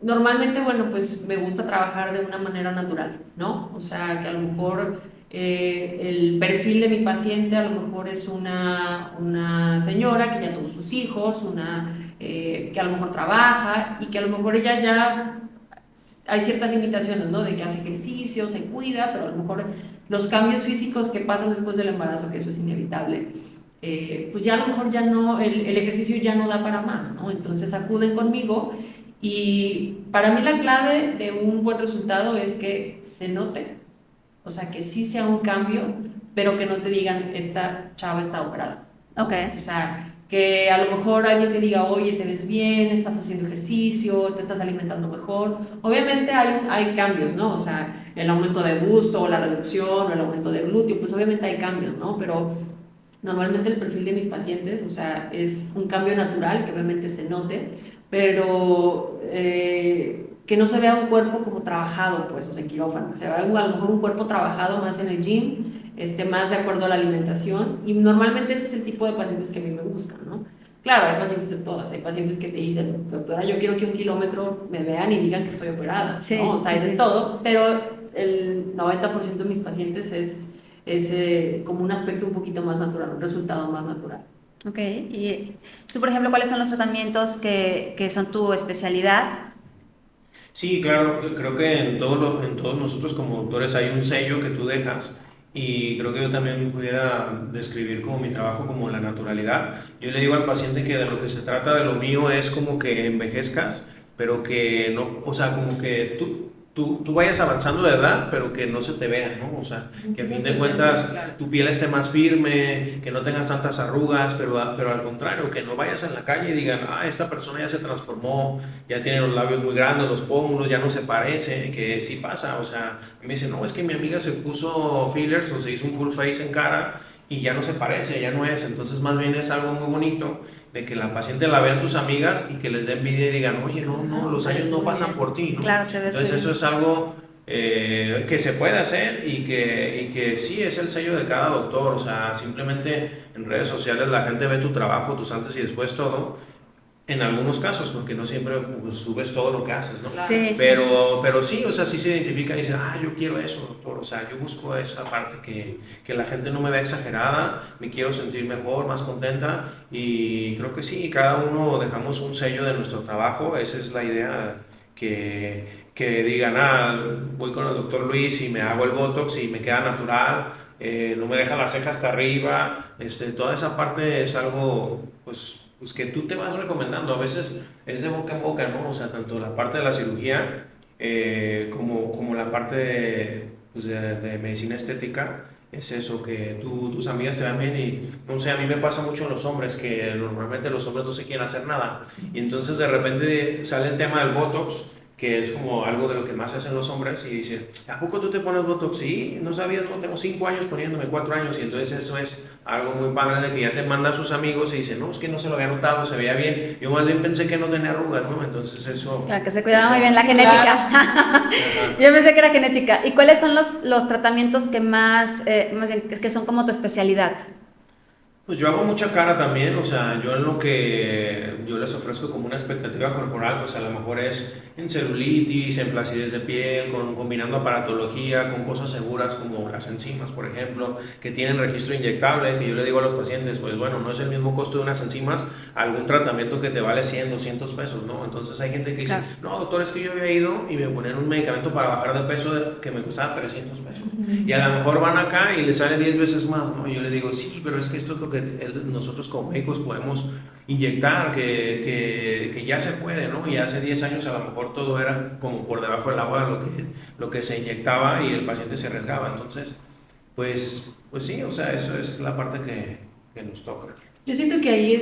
Normalmente, bueno, pues me gusta trabajar de una manera natural, ¿no? O sea, que a lo mejor el perfil de mi paciente a lo mejor es una señora que ya tuvo sus hijos, que a lo mejor trabaja y que a lo mejor ella ya hay ciertas limitaciones, ¿no? De que hace ejercicio, se cuida, pero a lo mejor los cambios físicos que pasan después del embarazo, que eso es inevitable, pues ya a lo mejor ya no, el ejercicio ya no da para más, ¿no? Entonces acuden conmigo y para mí la clave de un buen resultado es que se note, o sea, que sí sea un cambio, pero que no te digan, esta chava está operada. Ok. O sea, que a lo mejor alguien te diga, oye, te ves bien, estás haciendo ejercicio, te estás alimentando mejor. Obviamente hay cambios, ¿no? O sea, el aumento de busto o la reducción o el aumento de glúteo, pues obviamente hay cambios, ¿no? Pero normalmente el perfil de mis pacientes, o sea, es un cambio natural que obviamente se note, pero que no se vea un cuerpo como trabajado, pues, o sea, en quirófano. Se vea a lo mejor un cuerpo trabajado más en el gym, más de acuerdo a la alimentación, y normalmente ese es el tipo de pacientes que a mí me buscan, ¿no? Claro, hay pacientes de todas, hay pacientes que te dicen, doctora, yo quiero que 1 kilómetro me vean y digan que estoy operada, Sí, ¿no? O sea, sí, es de sí. todo, pero el 90% de mis pacientes es como un aspecto un poquito más natural, un resultado más natural. Ok. Y tú, por ejemplo, ¿cuáles son los tratamientos que son tu especialidad? Sí, claro, creo que en todos nosotros como doctores hay un sello que tú dejas y creo que yo también pudiera describir como mi trabajo como la naturalidad. Yo le digo al paciente que de lo que se trata de lo mío es como que envejezcas, pero que no, o sea, como que tú vayas avanzando de edad, pero que no se te vea, ¿no? O sea, que a fin de cuentas Claro. tu piel esté más firme, que no tengas tantas arrugas, pero al contrario, que no vayas en la calle y digan, ah, esta persona ya se transformó, ya tiene los labios muy grandes, los pómulos, ya no se parece, que sí pasa, o sea, me dicen, no, es que mi amiga se puso fillers o se hizo un full face en cara y ya no se parece, ya no es, entonces más bien es algo muy bonito de que la paciente la vean sus amigas y que les dé envidia y digan, oye, no, no, los años no pasan por ti, ¿no? Claro, te ves muy Entonces eso bien. es algo que se puede hacer y que sí es el sello de cada doctor, o sea, simplemente en redes sociales la gente ve tu trabajo, tus antes y después todo, en algunos casos, porque no siempre pues, subes todo lo que haces, ¿no? Sí. Pero sí, o sea, sí se identifican y dicen, ah, yo quiero eso, doctor, o sea, yo busco esa parte, que la gente no me vea exagerada, me quiero sentir mejor, más contenta, y creo que sí, cada uno dejamos un sello de nuestro trabajo, esa es la idea, que digan, ah, voy con el doctor Luis y me hago el Botox y me queda natural, no me deja la ceja hasta arriba, toda esa parte es algo, pues que tú te vas recomendando, a veces es de boca en boca, ¿no? O sea, tanto la parte de la cirugía como la parte pues de medicina estética, es eso, que tus amigas te vean bien y, no sé, a mí me pasa mucho en los hombres, que normalmente los hombres no se quieren hacer nada, y entonces de repente sale el tema del Botox, que es como algo de lo que más hacen los hombres, y dicen, ¿a poco tú te pones Botox? Sí, no sabía, no, tengo 5 años poniéndome, 4 años, y entonces eso es algo muy padre de que ya te mandan sus amigos y dicen, no, es que no se lo había notado, se veía bien, yo más bien pensé que no tenía arrugas, ¿no? Entonces eso... Claro, que se cuidaba eso muy bien la genética. Yo pensé que era genética. ¿Y cuáles son los tratamientos que más bien, que son como tu especialidad? Pues yo hago mucha cara también, o sea, yo en lo que yo les ofrezco como una expectativa corporal, pues a lo mejor es en celulitis, en flacidez de piel, combinando aparatología con cosas seguras como las enzimas, por ejemplo, que tienen registro inyectable, que yo le digo a los pacientes, pues bueno, no es el mismo costo de unas enzimas, algún tratamiento que te vale 100, 200 pesos, ¿no? Entonces hay gente que dice, Claro. no, doctor, es que yo había ido y me ponían un medicamento para bajar de peso que me costaba 300 pesos. Y a lo mejor van acá y les sale 10 veces más, ¿no? Y yo le digo, sí, pero es que esto es lo que nosotros como médicos podemos inyectar, que ya se puede, ¿no? Y hace 10 años a lo mejor todo era como por debajo del agua lo que se inyectaba y el paciente se arriesgaba. Entonces, pues sí, o sea, eso es la parte que nos toca. Yo siento que ahí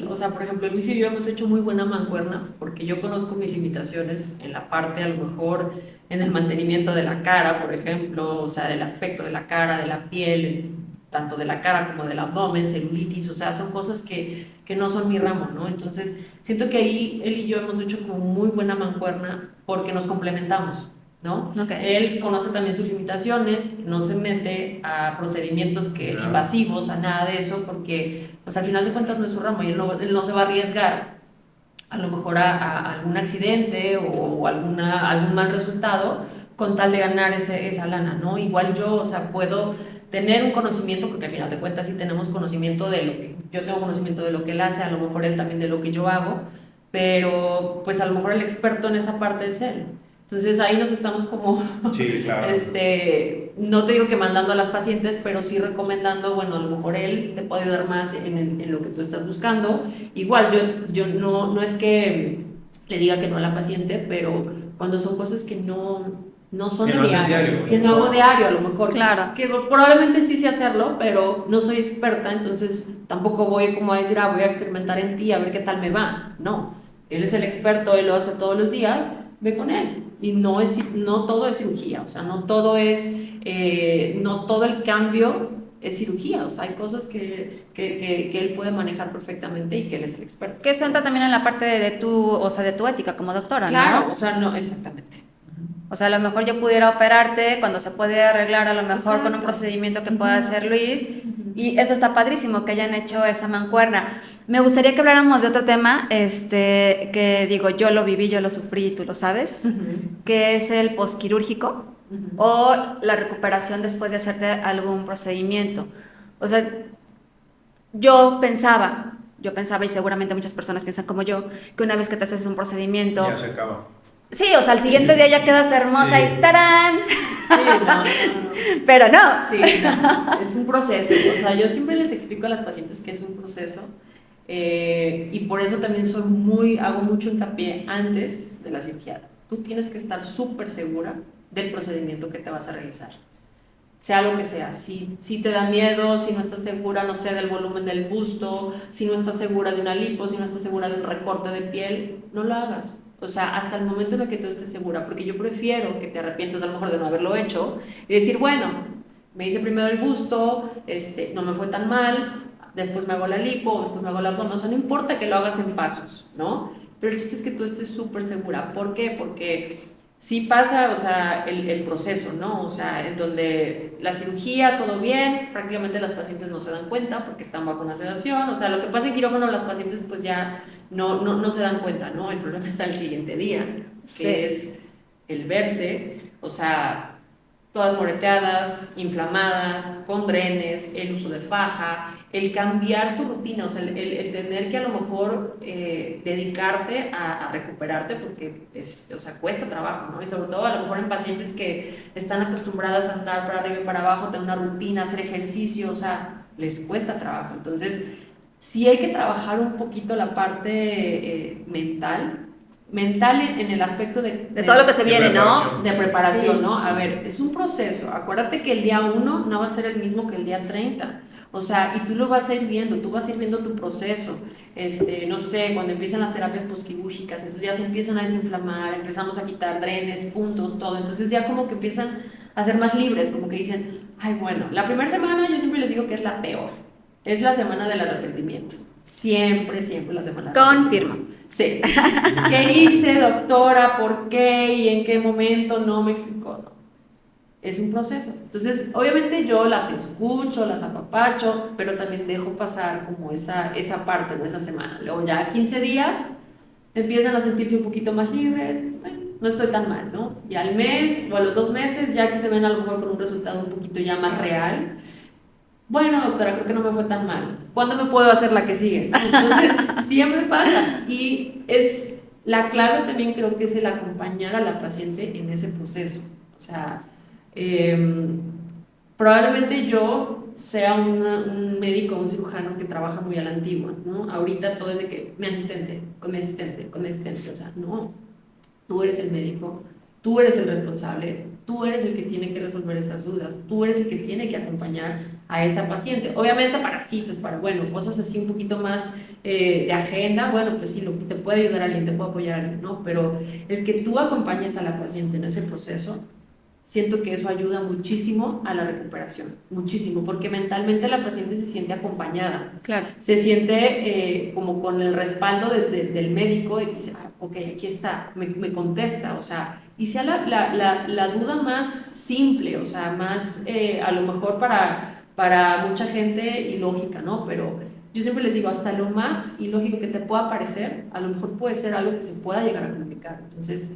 o sea, por ejemplo, Luis y yo hemos hecho muy buena mancuerna, porque yo conozco mis limitaciones en la parte, a lo mejor, en el mantenimiento de la cara, por ejemplo, o sea, del aspecto de la cara, de la piel, tanto de la cara como del abdomen, celulitis, o sea, son cosas que no son mi ramo, ¿no? Entonces, siento que ahí él y yo hemos hecho como muy buena mancuerna porque nos complementamos, ¿no? Okay. Él conoce también sus limitaciones, no se mete a procedimientos invasivos, a nada de eso, porque pues al final de cuentas no es su ramo y él no se va a arriesgar a lo mejor a algún accidente o algún mal resultado con tal de ganar esa lana, ¿no? Igual yo, o sea, puedo tener un conocimiento, porque al final de cuentas sí tenemos conocimiento de lo que, yo tengo conocimiento de lo que él hace, a lo mejor él también de lo que yo hago, pero pues a lo mejor el experto en esa parte es él. Entonces ahí nos estamos como, Sí, claro. no te digo que mandando a las pacientes, pero sí recomendando, bueno, a lo mejor él te puede ayudar más en lo que tú estás buscando. Igual yo no es que le diga que no a la paciente, pero cuando son cosas que no son Que de no haces diario, diario, que no hago diario a lo mejor, Claro. que probablemente sí sé hacerlo, pero no soy experta, entonces tampoco voy como a decir, voy a experimentar en ti a ver qué tal me va. No, él es el experto, él lo hace todos los días, ve con él. Y no todo es cirugía, o sea, no todo el cambio es cirugía, o sea, hay cosas que él puede manejar perfectamente y que él es el experto. Que eso entra también en la parte de tu, o sea, de tu ética como doctora, Claro, ¿no? o sea, no, exactamente. O sea, a lo mejor yo pudiera operarte cuando se puede arreglar a lo mejor con un Exacto. procedimiento que pueda hacer Luis, y eso está padrísimo que hayan hecho esa mancuerna. Me gustaría que habláramos de otro tema, que digo, yo lo viví, yo lo sufrí, tú lo sabes, que es el posquirúrgico o la recuperación después de hacerte algún procedimiento. O sea, yo pensaba y seguramente muchas personas piensan como yo, que una vez que te haces un procedimiento, Ya se acaba. sí, o sea, al siguiente día ya quedas hermosa Sí. y ¡tarán! Sí, no. Pero no. Sí, no, es un proceso. O sea, yo siempre les explico a las pacientes que es un proceso, y por eso también hago mucho hincapié antes de la cirugía. Tú tienes que estar súper segura del procedimiento que te vas a realizar, sea lo que sea. Si te da miedo, si no estás segura, no sé, del volumen del busto, si no estás segura de una lipo, si no estás segura de un recorte de piel, no lo hagas. O sea, hasta el momento en el que tú estés segura, porque yo prefiero que te arrepientas a lo mejor de no haberlo hecho y decir, bueno, me hice primero el busto, no me fue tan mal, después me hago la lipo, después me hago la abdomen, o sea, no importa que lo hagas en pasos, ¿no? Pero el chiste es que tú estés súper segura. ¿Por qué? Porque sí pasa, o sea, el proceso, ¿no? O sea, en donde la cirugía, todo bien, prácticamente las pacientes no se dan cuenta porque están bajo una sedación, o sea, lo que pasa en quirófano las pacientes pues ya no se dan cuenta, ¿no? El problema es al siguiente día, Sí. que es el verse, o sea, todas moreteadas, inflamadas, con drenes, el uso de faja, el cambiar tu rutina, o sea, el tener que a lo mejor dedicarte a recuperarte porque o sea, cuesta trabajo, ¿no? Y sobre todo a lo mejor en pacientes que están acostumbradas a andar para arriba y para abajo, tener una rutina, hacer ejercicio, o sea, les cuesta trabajo. Entonces, sí hay que trabajar un poquito la parte mental en el aspecto de todo lo que se viene, ¿no? De preparación, Sí. ¿no? A ver, es un proceso. Acuérdate que el día 1 no va a ser el mismo que el día 30. O sea, y tú lo vas a ir viendo, tú vas a ir viendo tu proceso. No sé, cuando empiezan las terapias posquirúrgicas, entonces ya se empiezan a desinflamar, empezamos a quitar drenes, puntos, todo. Entonces ya como que empiezan a ser más libres, como que dicen, ay, bueno, la primera semana yo siempre les digo que es la peor. Es la semana del arrepentimiento. Siempre la semana. Confirmo. Sí. ¿Qué hice, doctora? ¿Por qué? ¿Y en qué momento? No me explicó. No. Es un proceso. Entonces, obviamente yo las escucho, las apapacho, pero también dejo pasar como esa parte, ¿no? Esa semana. Luego ya a 15 días empiezan a sentirse un poquito más libres. Bueno, no estoy tan mal, ¿no? Y al mes o a los 2 meses, ya que se ven a lo mejor con un resultado un poquito ya más real, bueno, doctora, creo que no me fue tan mal. ¿Cuándo me puedo hacer la que sigue? Entonces, siempre pasa. Y es la clave también creo que es el acompañar a la paciente en ese proceso. O sea, probablemente yo sea un médico, un cirujano que trabaja muy a la antigua, ¿no? Ahorita todo es de que mi asistente, con mi asistente, con mi asistente. O sea, no, tú eres el médico, tú eres el responsable, tú eres el que tiene que resolver esas dudas, tú eres el que tiene que acompañar a esa paciente. Obviamente para citas, para, bueno, cosas así un poquito más de agenda, bueno, pues sí, te puede ayudar alguien, te puede apoyar alguien, ¿no? Pero el que tú acompañes a la paciente en ese proceso, siento que eso ayuda muchísimo a la recuperación, muchísimo, porque mentalmente la paciente se siente acompañada. Claro. Se siente como con el respaldo del médico, de que dice, ok, aquí está, me contesta, o sea, y sea la duda más simple, o sea, más a lo mejor para mucha gente ilógica, ¿no? Pero yo siempre les digo, hasta lo más ilógico que te pueda parecer, a lo mejor puede ser algo que se pueda llegar a complicar. Entonces,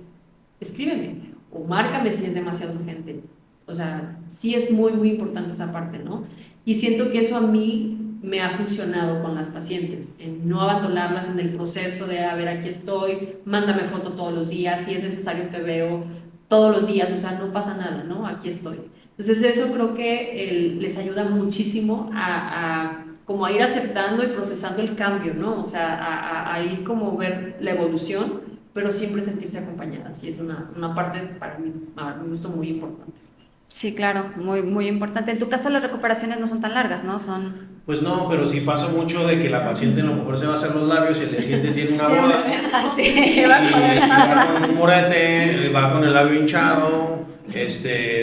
escríbeme o márcame si es demasiado urgente. O sea, sí es muy, muy importante esa parte, ¿no? Y siento que eso a mí me ha funcionado con las pacientes, en no abandonarlas en el proceso de, a ver, aquí estoy, mándame foto todos los días, si es necesario te veo todos los días, o sea, no pasa nada, ¿no? Aquí estoy. Entonces eso creo que les ayuda muchísimo como a ir aceptando y procesando el cambio, ¿no? O sea, a ir como ver la evolución, pero siempre sentirse acompañadas, y es una parte para mí, a mi gusto, muy importante. Sí, claro, muy, muy importante. En tu caso las recuperaciones no son tan largas, ¿no? Pues no, pero sí pasa mucho de que la paciente a lo mejor se va a hacer los labios y el día siguiente tiene una boda. Así. Y va con un morete, va con el labio hinchado,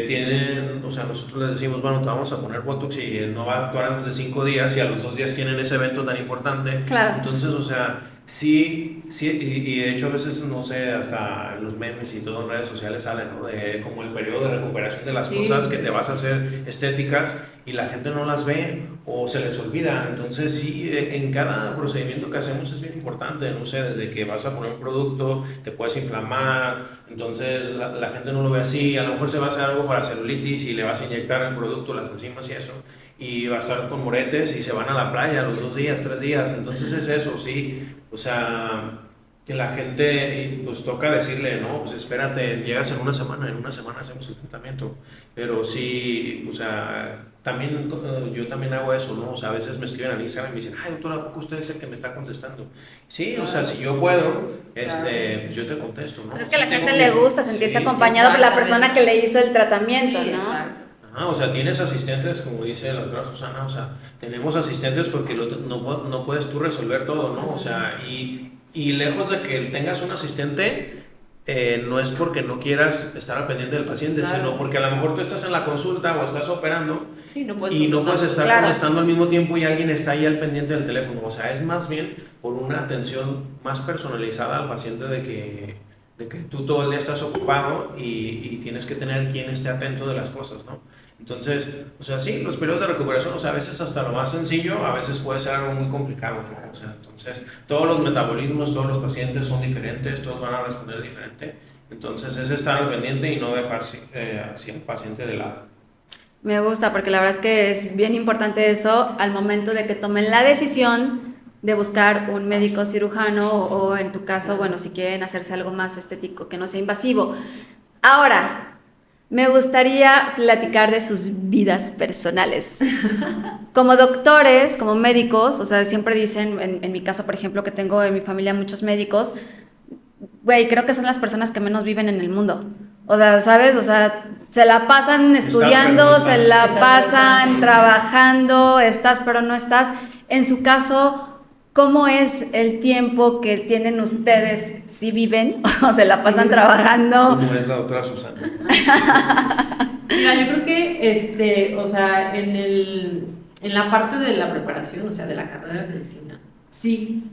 tienen, o sea, nosotros les decimos, bueno, te vamos a poner Botox y no va a actuar antes de 5 días y a los 2 días tienen ese evento tan importante. Claro. Entonces, o sea, sí, y de hecho a veces, no sé, hasta en los memes y todo en redes sociales salen, ¿no? De como el periodo de recuperación de las cosas que te vas a hacer estéticas y la gente no las ve o se les olvida. Entonces sí, en cada procedimiento que hacemos es bien importante, no sé, desde que vas a poner un producto, te puedes inflamar, entonces la gente no lo ve así, a lo mejor se va a hacer algo para celulitis y le vas a inyectar el producto, las enzimas y eso, y va a estar con moretes y se van a la playa los 2 días, 3 días, entonces es eso, sí, o sea, que la gente, pues toca decirle, no, pues espérate, llegas en una semana hacemos el tratamiento, pero sí, o sea, también yo también hago eso, ¿no? O sea, a veces me escriben a Instagram y me dicen, ay, doctora, ¿a poco usted es el que me está contestando? Sí, o sea, si yo puedo, pues yo te contesto, ¿no? Pues es que a la Sí, gente tengo le que- gusta sentirse sí. acompañado por la persona que le hizo el tratamiento, Sí, ¿no? exacto. Ajá, o sea, tienes asistentes, como dice la doctora Susana, o sea, tenemos asistentes porque no puedes tú resolver todo, ¿no? O sea, y lejos de que tengas un asistente, no es porque no quieras estar al pendiente del paciente, Claro. sino porque a lo mejor tú estás en la consulta o estás operando Sí, no puedes y no puedes contestar. estar Claro. contestando al mismo tiempo y alguien está ahí al pendiente del teléfono. O sea, es más bien por una atención más personalizada al paciente de que tú todo el día estás ocupado y tienes que tener quien esté atento de las cosas, ¿no? Entonces, o sea, sí, los periodos de recuperación, o sea, a veces hasta lo más sencillo, a veces puede ser algo muy complicado, ¿no? O sea, entonces, todos los metabolismos, todos los pacientes son diferentes, todos van a responder diferente. Entonces, es estar al pendiente y no dejar así al paciente de lado. Me gusta porque la verdad es que es bien importante eso al momento de que tomen la decisión de buscar un médico cirujano o en tu caso, bueno, si quieren hacerse algo más estético, que no sea invasivo. Ahora, me gustaría platicar de sus vidas personales. Como doctores, como médicos, o sea, siempre dicen, en mi caso, por ejemplo, que tengo en mi familia muchos médicos, güey, creo que son las personas que menos viven en el mundo. O sea, ¿sabes? O sea, se la pasan estudiando, pero no se estás. la Estás, pasan pero no. trabajando, estás pero no estás. En su caso, ¿cómo es el tiempo que tienen ustedes? ¿Si viven o se la pasan Sí. trabajando? Como es la doctora Susana. Mira, yo creo que, o sea, en la parte de la preparación, o sea, de la carrera de medicina, sí,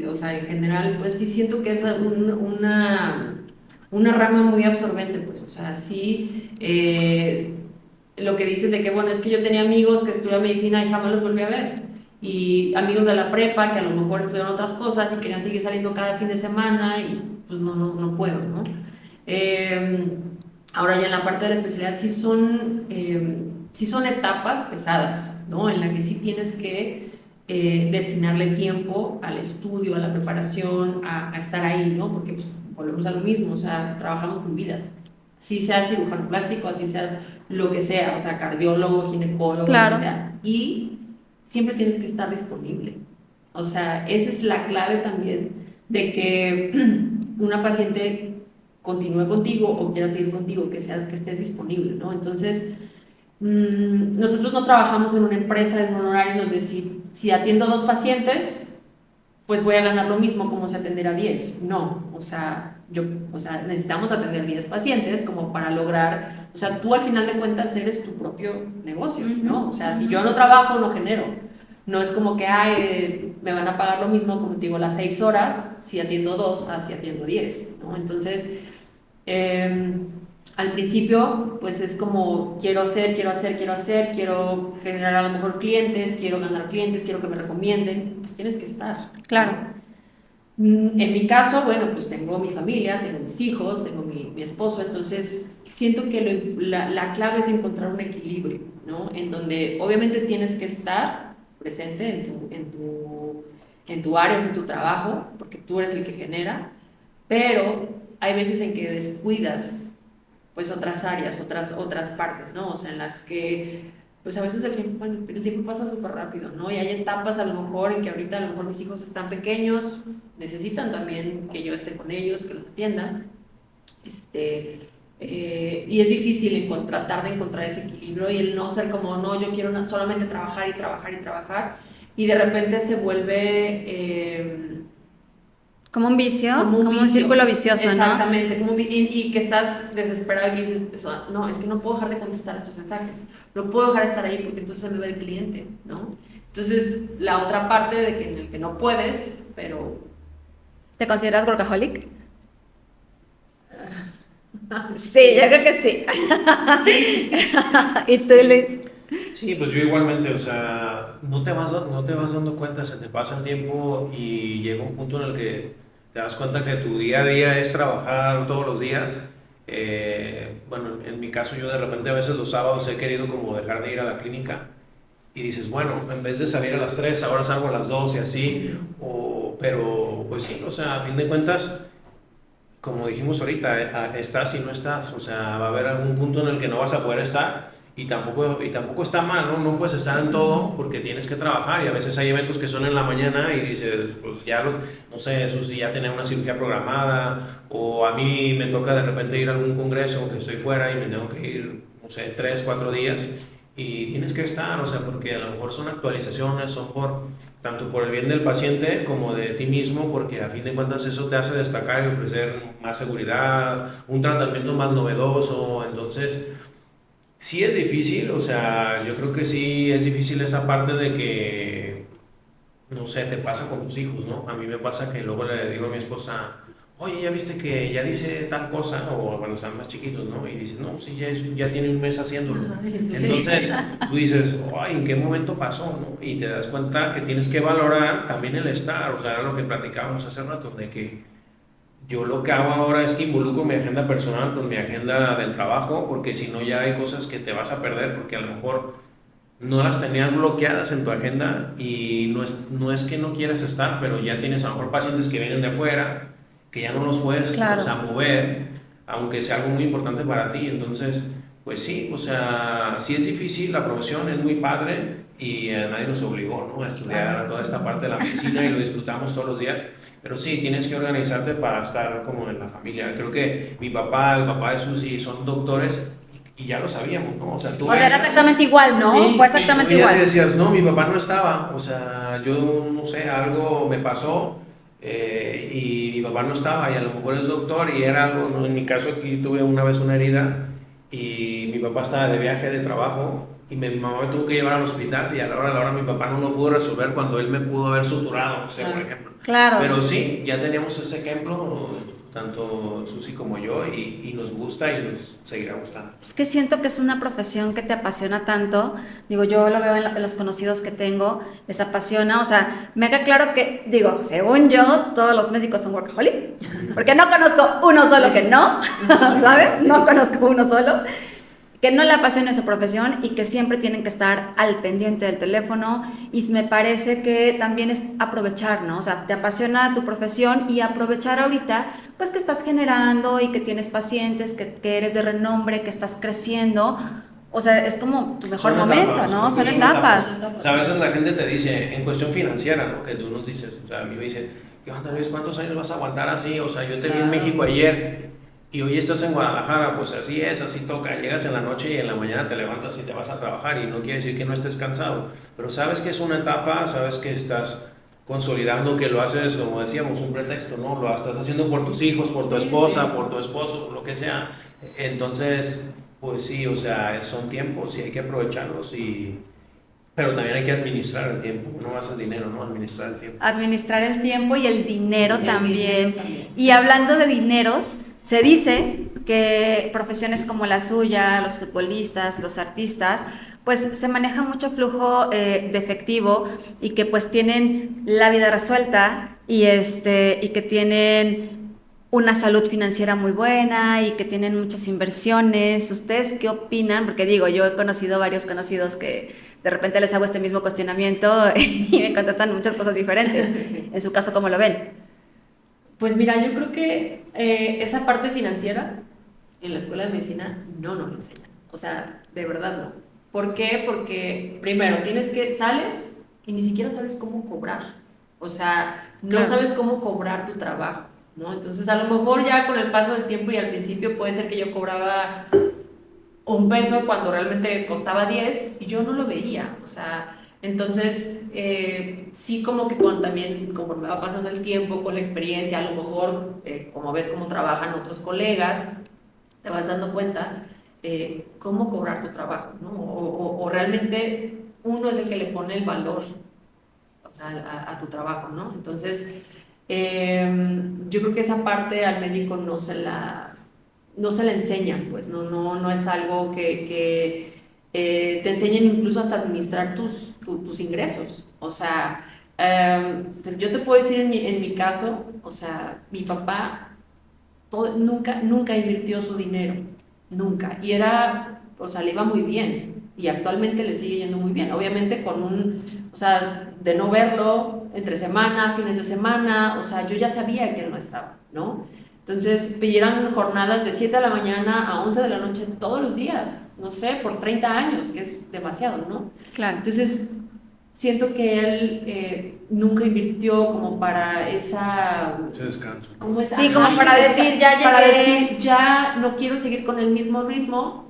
o sea, en general, pues sí siento que es una rama muy absorbente, pues, o sea, sí, lo que dicen de que, bueno, es que yo tenía amigos que estudiaban medicina y jamás los volví a ver, y amigos de la prepa que a lo mejor estudiaron otras cosas y querían seguir saliendo cada fin de semana y pues no puedo, ¿no? Ahora ya en la parte de la especialidad sí son etapas pesadas, ¿no? En la que sí tienes que destinarle tiempo al estudio, a la preparación, a estar ahí, ¿no? Porque pues volvemos a lo mismo, o sea, trabajamos con vidas. Así seas cirujano plástico, así seas lo que sea, o sea, cardiólogo, ginecólogo, Claro. lo que sea. Y siempre tienes que estar disponible. O sea, esa es la clave también de que una paciente continúe contigo o quiera seguir contigo, que estés disponible, ¿no? Entonces, nosotros no trabajamos en una empresa en un horario donde si atiendo 2 pacientes, pues voy a ganar lo mismo como si atendiera 10. No, o sea, necesitamos atender 10 pacientes como para lograr, o sea, tú al final de cuentas eres tu propio negocio, ¿no? O sea, si yo no trabajo, no genero. No es como que, me van a pagar lo mismo, como te digo, las 6 horas, si atiendo 2, si atiendo 10, ¿no? Entonces, al principio, pues es como quiero generar a lo mejor clientes, quiero ganar clientes, quiero que me recomienden, pues tienes que estar. Claro. En mi caso, bueno, pues tengo mi familia, tengo mis hijos, tengo mi esposo, entonces siento que la clave es encontrar un equilibrio, ¿no? En donde obviamente tienes que estar presente en tu área, en tu trabajo, porque tú eres el que genera, pero hay veces en que descuidas pues otras áreas, otras partes, ¿no? O sea, en las que pues a veces el tiempo pasa súper rápido, ¿no? Y hay etapas a lo mejor en que ahorita a lo mejor mis hijos están pequeños, necesitan también que yo esté con ellos, que los atienda, y es difícil tratar de encontrar ese equilibrio y el no ser como, no, yo quiero solamente trabajar y de repente se vuelve... como un vicio, como un círculo vicioso, exactamente, ¿no? Y que estás desesperado y dices, no, es que no puedo dejar de contestar estos mensajes, no puedo dejar de estar ahí porque entonces se me va el cliente, ¿no? Entonces, la otra parte en el que no puedes, pero... ¿Te consideras workaholic? Sí, yo creo que sí. ¿Y tú, Luis? Sí, pues yo igualmente, o sea, no te vas dando cuenta, se te pasa el tiempo y llega un punto en el que te das cuenta que tu día a día es trabajar todos los días. Bueno, en mi caso yo de repente a veces los sábados he querido como dejar de ir a la clínica y dices, bueno, en vez de salir a las 3, ahora salgo a las 2 y así, pero pues sí, o sea, a fin de cuentas, como dijimos ahorita, estás y no estás, o sea, va a haber algún punto en el que no vas a poder estar. Y tampoco está mal, ¿no? No puedes estar en todo porque tienes que trabajar y a veces hay eventos que son en la mañana y dices, pues ya no sé, eso sí, ya tenía una cirugía programada o a mí me toca de repente ir a algún congreso que estoy fuera y me tengo que ir, no sé, 3, 4 días y tienes que estar, o sea, porque a lo mejor son actualizaciones, son tanto por el bien del paciente como de ti mismo, porque a fin de cuentas eso te hace destacar y ofrecer más seguridad, un tratamiento más novedoso, entonces... Sí es difícil, o sea, yo creo que sí es difícil esa parte de que, no sé, te pasa con tus hijos, ¿no? A mí me pasa que luego le digo a mi esposa, oye, ¿ya viste que ya dice tal cosa? O cuando están más chiquitos, ¿no? Y dice, no, sí, ya tiene un mes haciéndolo. Entonces, tú dices, ay, ¿en qué momento pasó, no? Y te das cuenta que tienes que valorar también el estar, o sea, era lo que platicábamos hace rato, de que yo lo que hago ahora es que involucro mi agenda personal con mi agenda del trabajo, porque si no ya hay cosas que te vas a perder, porque a lo mejor no las tenías bloqueadas en tu agenda y no es que no quieras estar, pero ya tienes a lo mejor pacientes que vienen de afuera, que ya no los puedes, claro, o sea, mover, aunque sea algo muy importante para ti. Entonces, pues sí, o sea, sí es difícil, la profesión es muy padre y nadie nos obligó, ¿no?, a estudiar toda esta parte de la medicina y lo disfrutamos todos los días. Pero sí, tienes que organizarte para estar como en la familia. Creo que mi papá, el papá de Susi, son doctores y ya lo sabíamos, ¿no? O sea, tú era exactamente igual, ¿no? Sí, fue exactamente tú igual. ya decías, no, mi papá no estaba. O sea, yo no sé, algo me pasó y mi papá no estaba y a lo mejor es doctor y era algo, ¿no? En mi caso aquí tuve una vez una herida y mi papá estaba de viaje de trabajo y mi mamá me tuvo que llevar al hospital y a la hora mi papá no lo pudo resolver cuando él me pudo haber suturado, no sé, por ejemplo. Claro. Pero sí, ya teníamos ese ejemplo, tanto Susi como yo, y nos gusta y nos seguirá gustando. Es que siento que es una profesión que te apasiona tanto. Digo, yo lo veo en los conocidos que tengo, les apasiona. O sea, me queda claro que, digo, según yo, todos los médicos son workaholic, porque no conozco uno solo que no, ¿sabes? No conozco uno solo que no le apasione su profesión y que siempre tienen que estar al pendiente del teléfono, y me parece que también es aprovechar, ¿no? O sea, te apasiona tu profesión y aprovechar ahorita, pues que estás generando y que tienes pacientes, que eres de renombre, que estás creciendo. O sea, es como tu mejor momento, ¿no? Son etapas. O sea, a veces la gente te dice, en cuestión financiera, ¿no?, que tú nos dices, o sea, a mí me dicen, ¿qué onda, Luis? ¿Cuántos años vas a aguantar así? O sea, yo te vi en México ayer y hoy estás en Guadalajara, pues así es, así toca. Llegas en la noche y en la mañana te levantas y te vas a trabajar y no quiere decir que no estés cansado, pero sabes que es una etapa, sabes que estás consolidando, que lo haces, como decíamos, un pretexto, ¿no? Lo estás haciendo por tus hijos, por tu esposa, por tu esposo, por lo que sea. Entonces, pues sí, o sea, son tiempos y hay que aprovecharlos pero también hay que administrar el tiempo, no más el dinero, ¿no? Administrar el tiempo. Administrar el tiempo y el dinero también. Y hablando de dineros, se dice que profesiones como la suya, los futbolistas, los artistas, pues se maneja mucho flujo de efectivo y que pues tienen la vida resuelta y que tienen una salud financiera muy buena y que tienen muchas inversiones. ¿Ustedes qué opinan? Porque digo, yo he conocido varios conocidos que de repente les hago este mismo cuestionamiento y me contestan muchas cosas diferentes. En su caso, ¿cómo lo ven? Pues mira, yo creo que esa parte financiera en la escuela de medicina no nos lo enseñan. O sea, de verdad no. ¿Por qué? Porque primero sales y ni siquiera sabes cómo cobrar. O sea, no Claro. sabes cómo cobrar tu trabajo, ¿no? Entonces, a lo mejor ya con el paso del tiempo y al principio puede ser que yo cobraba $1 cuando realmente costaba 10 y yo no lo veía. O sea, entonces, sí, como que también, conforme va pasando el tiempo, con la experiencia, a lo mejor, como ves cómo trabajan otros colegas, te vas dando cuenta de cómo cobrar tu trabajo, ¿no? O realmente uno es el que le pone el valor, o sea, a tu trabajo, ¿no? Entonces, yo creo que esa parte al médico no se la enseñan, pues, no es algo que te enseñen incluso hasta administrar tus ingresos. O sea, yo te puedo decir en mi caso, o sea, mi papá nunca invirtió su dinero, nunca. Y o sea, le iba muy bien y actualmente le sigue yendo muy bien. Obviamente o sea, de no verlo entre semana, fines de semana, o sea, yo ya sabía que él no estaba, ¿no? Entonces, eran jornadas de 7 de la mañana a 11 de la noche todos los días, no sé, por 30 años, que es demasiado, ¿no? Claro. Entonces, siento que él nunca invirtió como para Ese descanso. Sí, como para decir, ya para llegué. decir, ya no quiero seguir con el mismo ritmo,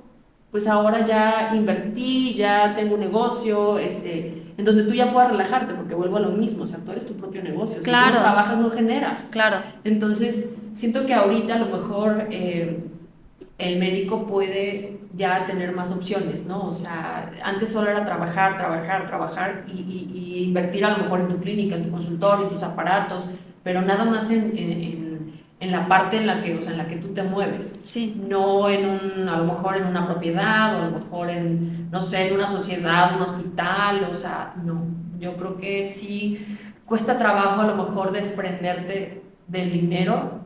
pues ahora ya invertí, ya tengo un negocio, en donde tú ya puedas relajarte, porque vuelvo a lo mismo, o sea, tú eres tu propio negocio, si tú Claro. no trabajas no generas. Claro. Entonces, siento que ahorita a lo mejor el médico puede ya tener más opciones, ¿no? O sea, antes solo era trabajar y invertir a lo mejor en tu clínica, en tu consultorio, en tus aparatos, pero nada más en la parte en la que, o sea, en la que tú te mueves. Sí. No a lo mejor en una propiedad o a lo mejor no sé, en una sociedad, un hospital, o sea, no. Yo creo que sí cuesta trabajo a lo mejor desprenderte del dinero,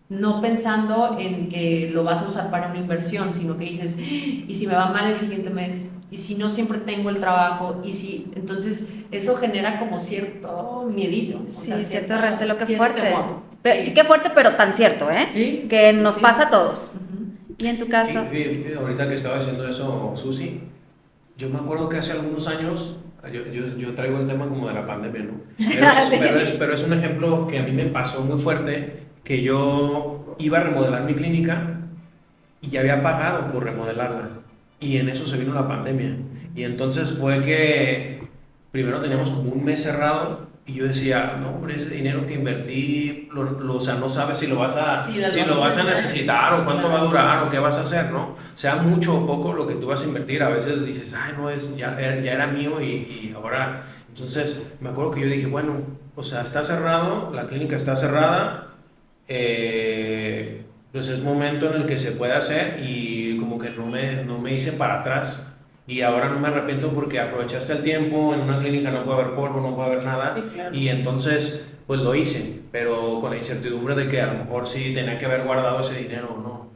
no pensando en que lo vas a usar para una inversión, sino que dices, ¿y si me va mal el siguiente mes? ¿Y si no siempre tengo el trabajo? Entonces eso genera como cierto miedito. Sí, o sea, cierto recelo, qué cierto fuerte. temor. Sí, qué fuerte, pero tan cierto, ¿eh? Sí, Que sí, nos sí. pasa a todos. Ujú. Y en tu caso, Ahorita que estaba diciendo eso, Susi, yo me acuerdo que hace algunos años, yo traigo el tema como de la pandemia, ¿no? Sí. Pero es un ejemplo que a mí me pasó muy fuerte, que yo iba a remodelar mi clínica y ya había pagado por remodelarla. Y en eso se vino la pandemia. Y entonces fue que primero teníamos como un mes cerrado y yo decía, no, hombre, ese dinero que invertí, o sea, no sabes si lo vas a, Sí, si lo vas a necesitar o cuánto va a durar o qué vas a hacer, ¿no? Sea mucho o poco lo que tú vas a invertir. A veces dices, ay, no, ya era mío y ahora... Entonces, me acuerdo que yo dije, bueno, o sea, está cerrado, la clínica está cerrada, pues es momento en el que se puede hacer y como que no me hice para atrás y ahora no me arrepiento porque aprovechaste el tiempo, en una clínica no puede haber polvo, no puede haber nada. Sí, claro. Y entonces pues lo hice, pero con la incertidumbre de que a lo mejor sí tenía que haber guardado ese dinero o no.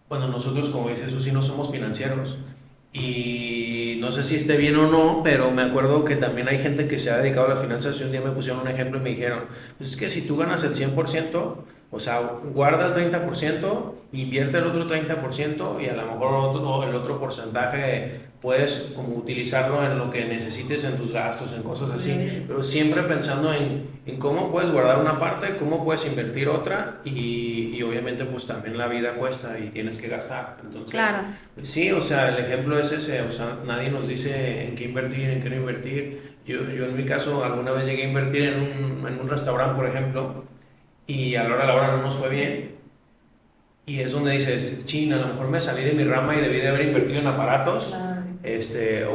Bueno, nosotros como dice Susi no somos financieros y no sé si esté bien o no, pero me acuerdo que también hay gente que se ha dedicado a las finanzas y un día me pusieron un ejemplo y me dijeron, pues es que si tú ganas el 100%, o sea, guarda el 30%, invierte el otro 30% y a lo mejor el otro porcentaje puedes como utilizarlo en lo que necesites en tus gastos, en cosas así, pero siempre pensando en cómo puedes guardar una parte, cómo puedes invertir otra y obviamente pues también la vida cuesta y tienes que gastar. Entonces, claro. sí, o sea, el ejemplo es ese, o sea, nadie nos dice en qué invertir, en qué no invertir. Yo en mi caso alguna vez llegué a invertir en un restaurante, por ejemplo, y a la hora no nos fue bien. Y es donde dices, China, a lo mejor me salí de mi rama y debí de haber invertido en aparatos. Claro.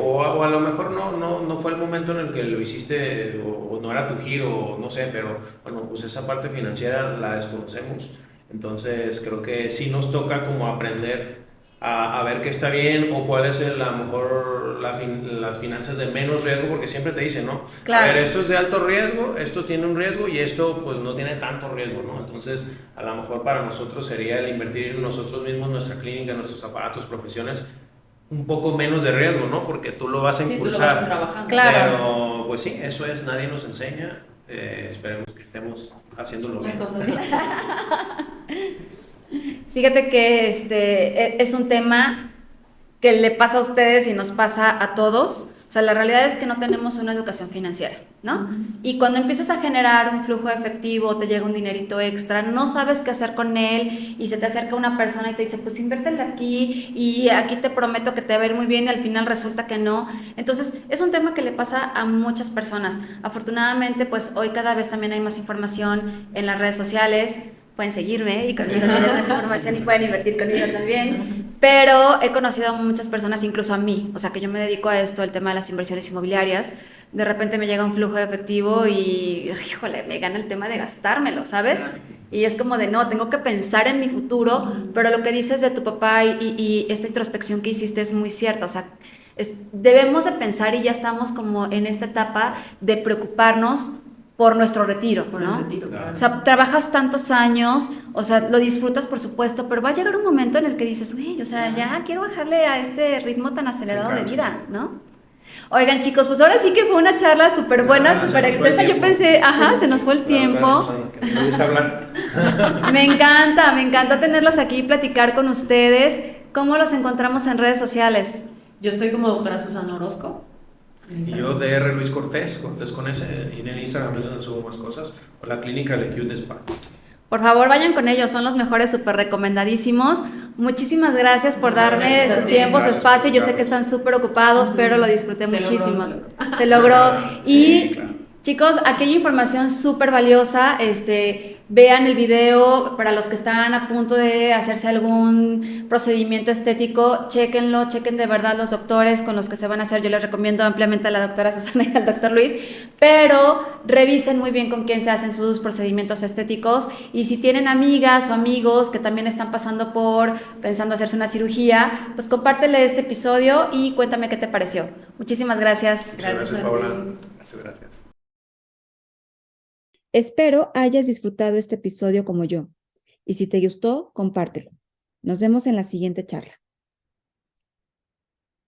O a lo mejor no fue el momento en el que lo hiciste o no era tu giro, no sé, pero bueno, pues esa parte financiera la desconocemos. Entonces creo que sí nos toca como aprender a ver qué está bien o cuál es a lo mejor las finanzas de menos riesgo, porque siempre te dicen, ¿no? Claro. A ver, esto es de alto riesgo, esto tiene un riesgo y esto pues no tiene tanto riesgo, ¿no? Entonces a lo mejor para nosotros sería el invertir en nosotros mismos, nuestra clínica, nuestros aparatos, profesiones, un poco menos de riesgo, ¿no? Porque tú lo vas a Sí, tú lo impulsar. vas trabajando. Claro. Pero pues sí, eso es, nadie nos enseña. Esperemos que estemos haciéndolo Las bien. cosas así. Fíjate que es un tema que le pasa a ustedes y nos pasa a todos. O sea, la realidad es que no tenemos una educación financiera, ¿no? Y cuando empiezas a generar un flujo de efectivo, te llega un dinerito extra, no sabes qué hacer con él y se te acerca una persona y te dice, pues inviértelo aquí y aquí te prometo que te va a ir muy bien y al final resulta que no. Entonces, es un tema que le pasa a muchas personas. Afortunadamente, pues hoy cada vez también hay más información en las redes sociales. Pueden seguirme y conmigo tienen más información y pueden invertir conmigo también. Pero he conocido a muchas personas, incluso a mí, o sea que yo me dedico a esto, el tema de las inversiones inmobiliarias. De repente me llega un flujo de efectivo y, híjole, me gana el tema de gastármelo, ¿sabes? Y es como de, no, tengo que pensar en mi futuro, pero lo que dices de tu papá y esta introspección que hiciste es muy cierta, o sea, debemos de pensar y ya estamos como en esta etapa de preocuparnos por nuestro retiro, Por ¿no? el retiro, claro. O sea, trabajas tantos años, o sea, lo disfrutas por supuesto, pero va a llegar un momento en el que dices, güey, o sea, ya quiero bajarle a este ritmo tan acelerado de vida, ¿no? Oigan, chicos, pues ahora sí que fue una charla súper buena, súper extensa. Yo pensé, ajá, se nos fue el tiempo. Susana, que me gusta hablar. Me encanta tenerlos aquí y platicar con ustedes. ¿Cómo los encontramos en redes sociales? Yo estoy como doctora Susana Orozco. Y yo DR Luis Cortés, Cortés con S, y en el Instagram es donde subo más cosas, o la clínica Le Cute Spa. Por favor, vayan con ellos, son los mejores, súper recomendadísimos. Muchísimas gracias por darme Gracias a su ti. tiempo, su Gracias espacio. por Yo sé que están súper ocupados, pero lo disfruté Se logró, muchísimo. se logró. Se logró. Y Claro. chicos, aquí hay información súper valiosa. Vean el video para los que están a punto de hacerse algún procedimiento estético, chéquenlo, chequen de verdad los doctores con los que se van a hacer. Yo les recomiendo ampliamente a la doctora Susana y al doctor Luis, pero revisen muy bien con quién se hacen sus procedimientos estéticos y si tienen amigas o amigos que también están pensando hacerse una cirugía, pues compártele este episodio y cuéntame qué te pareció. Muchísimas gracias. Muchas gracias, a Paola. ti. Gracias. Espero hayas disfrutado este episodio como yo. Y si te gustó, compártelo. Nos vemos en la siguiente charla.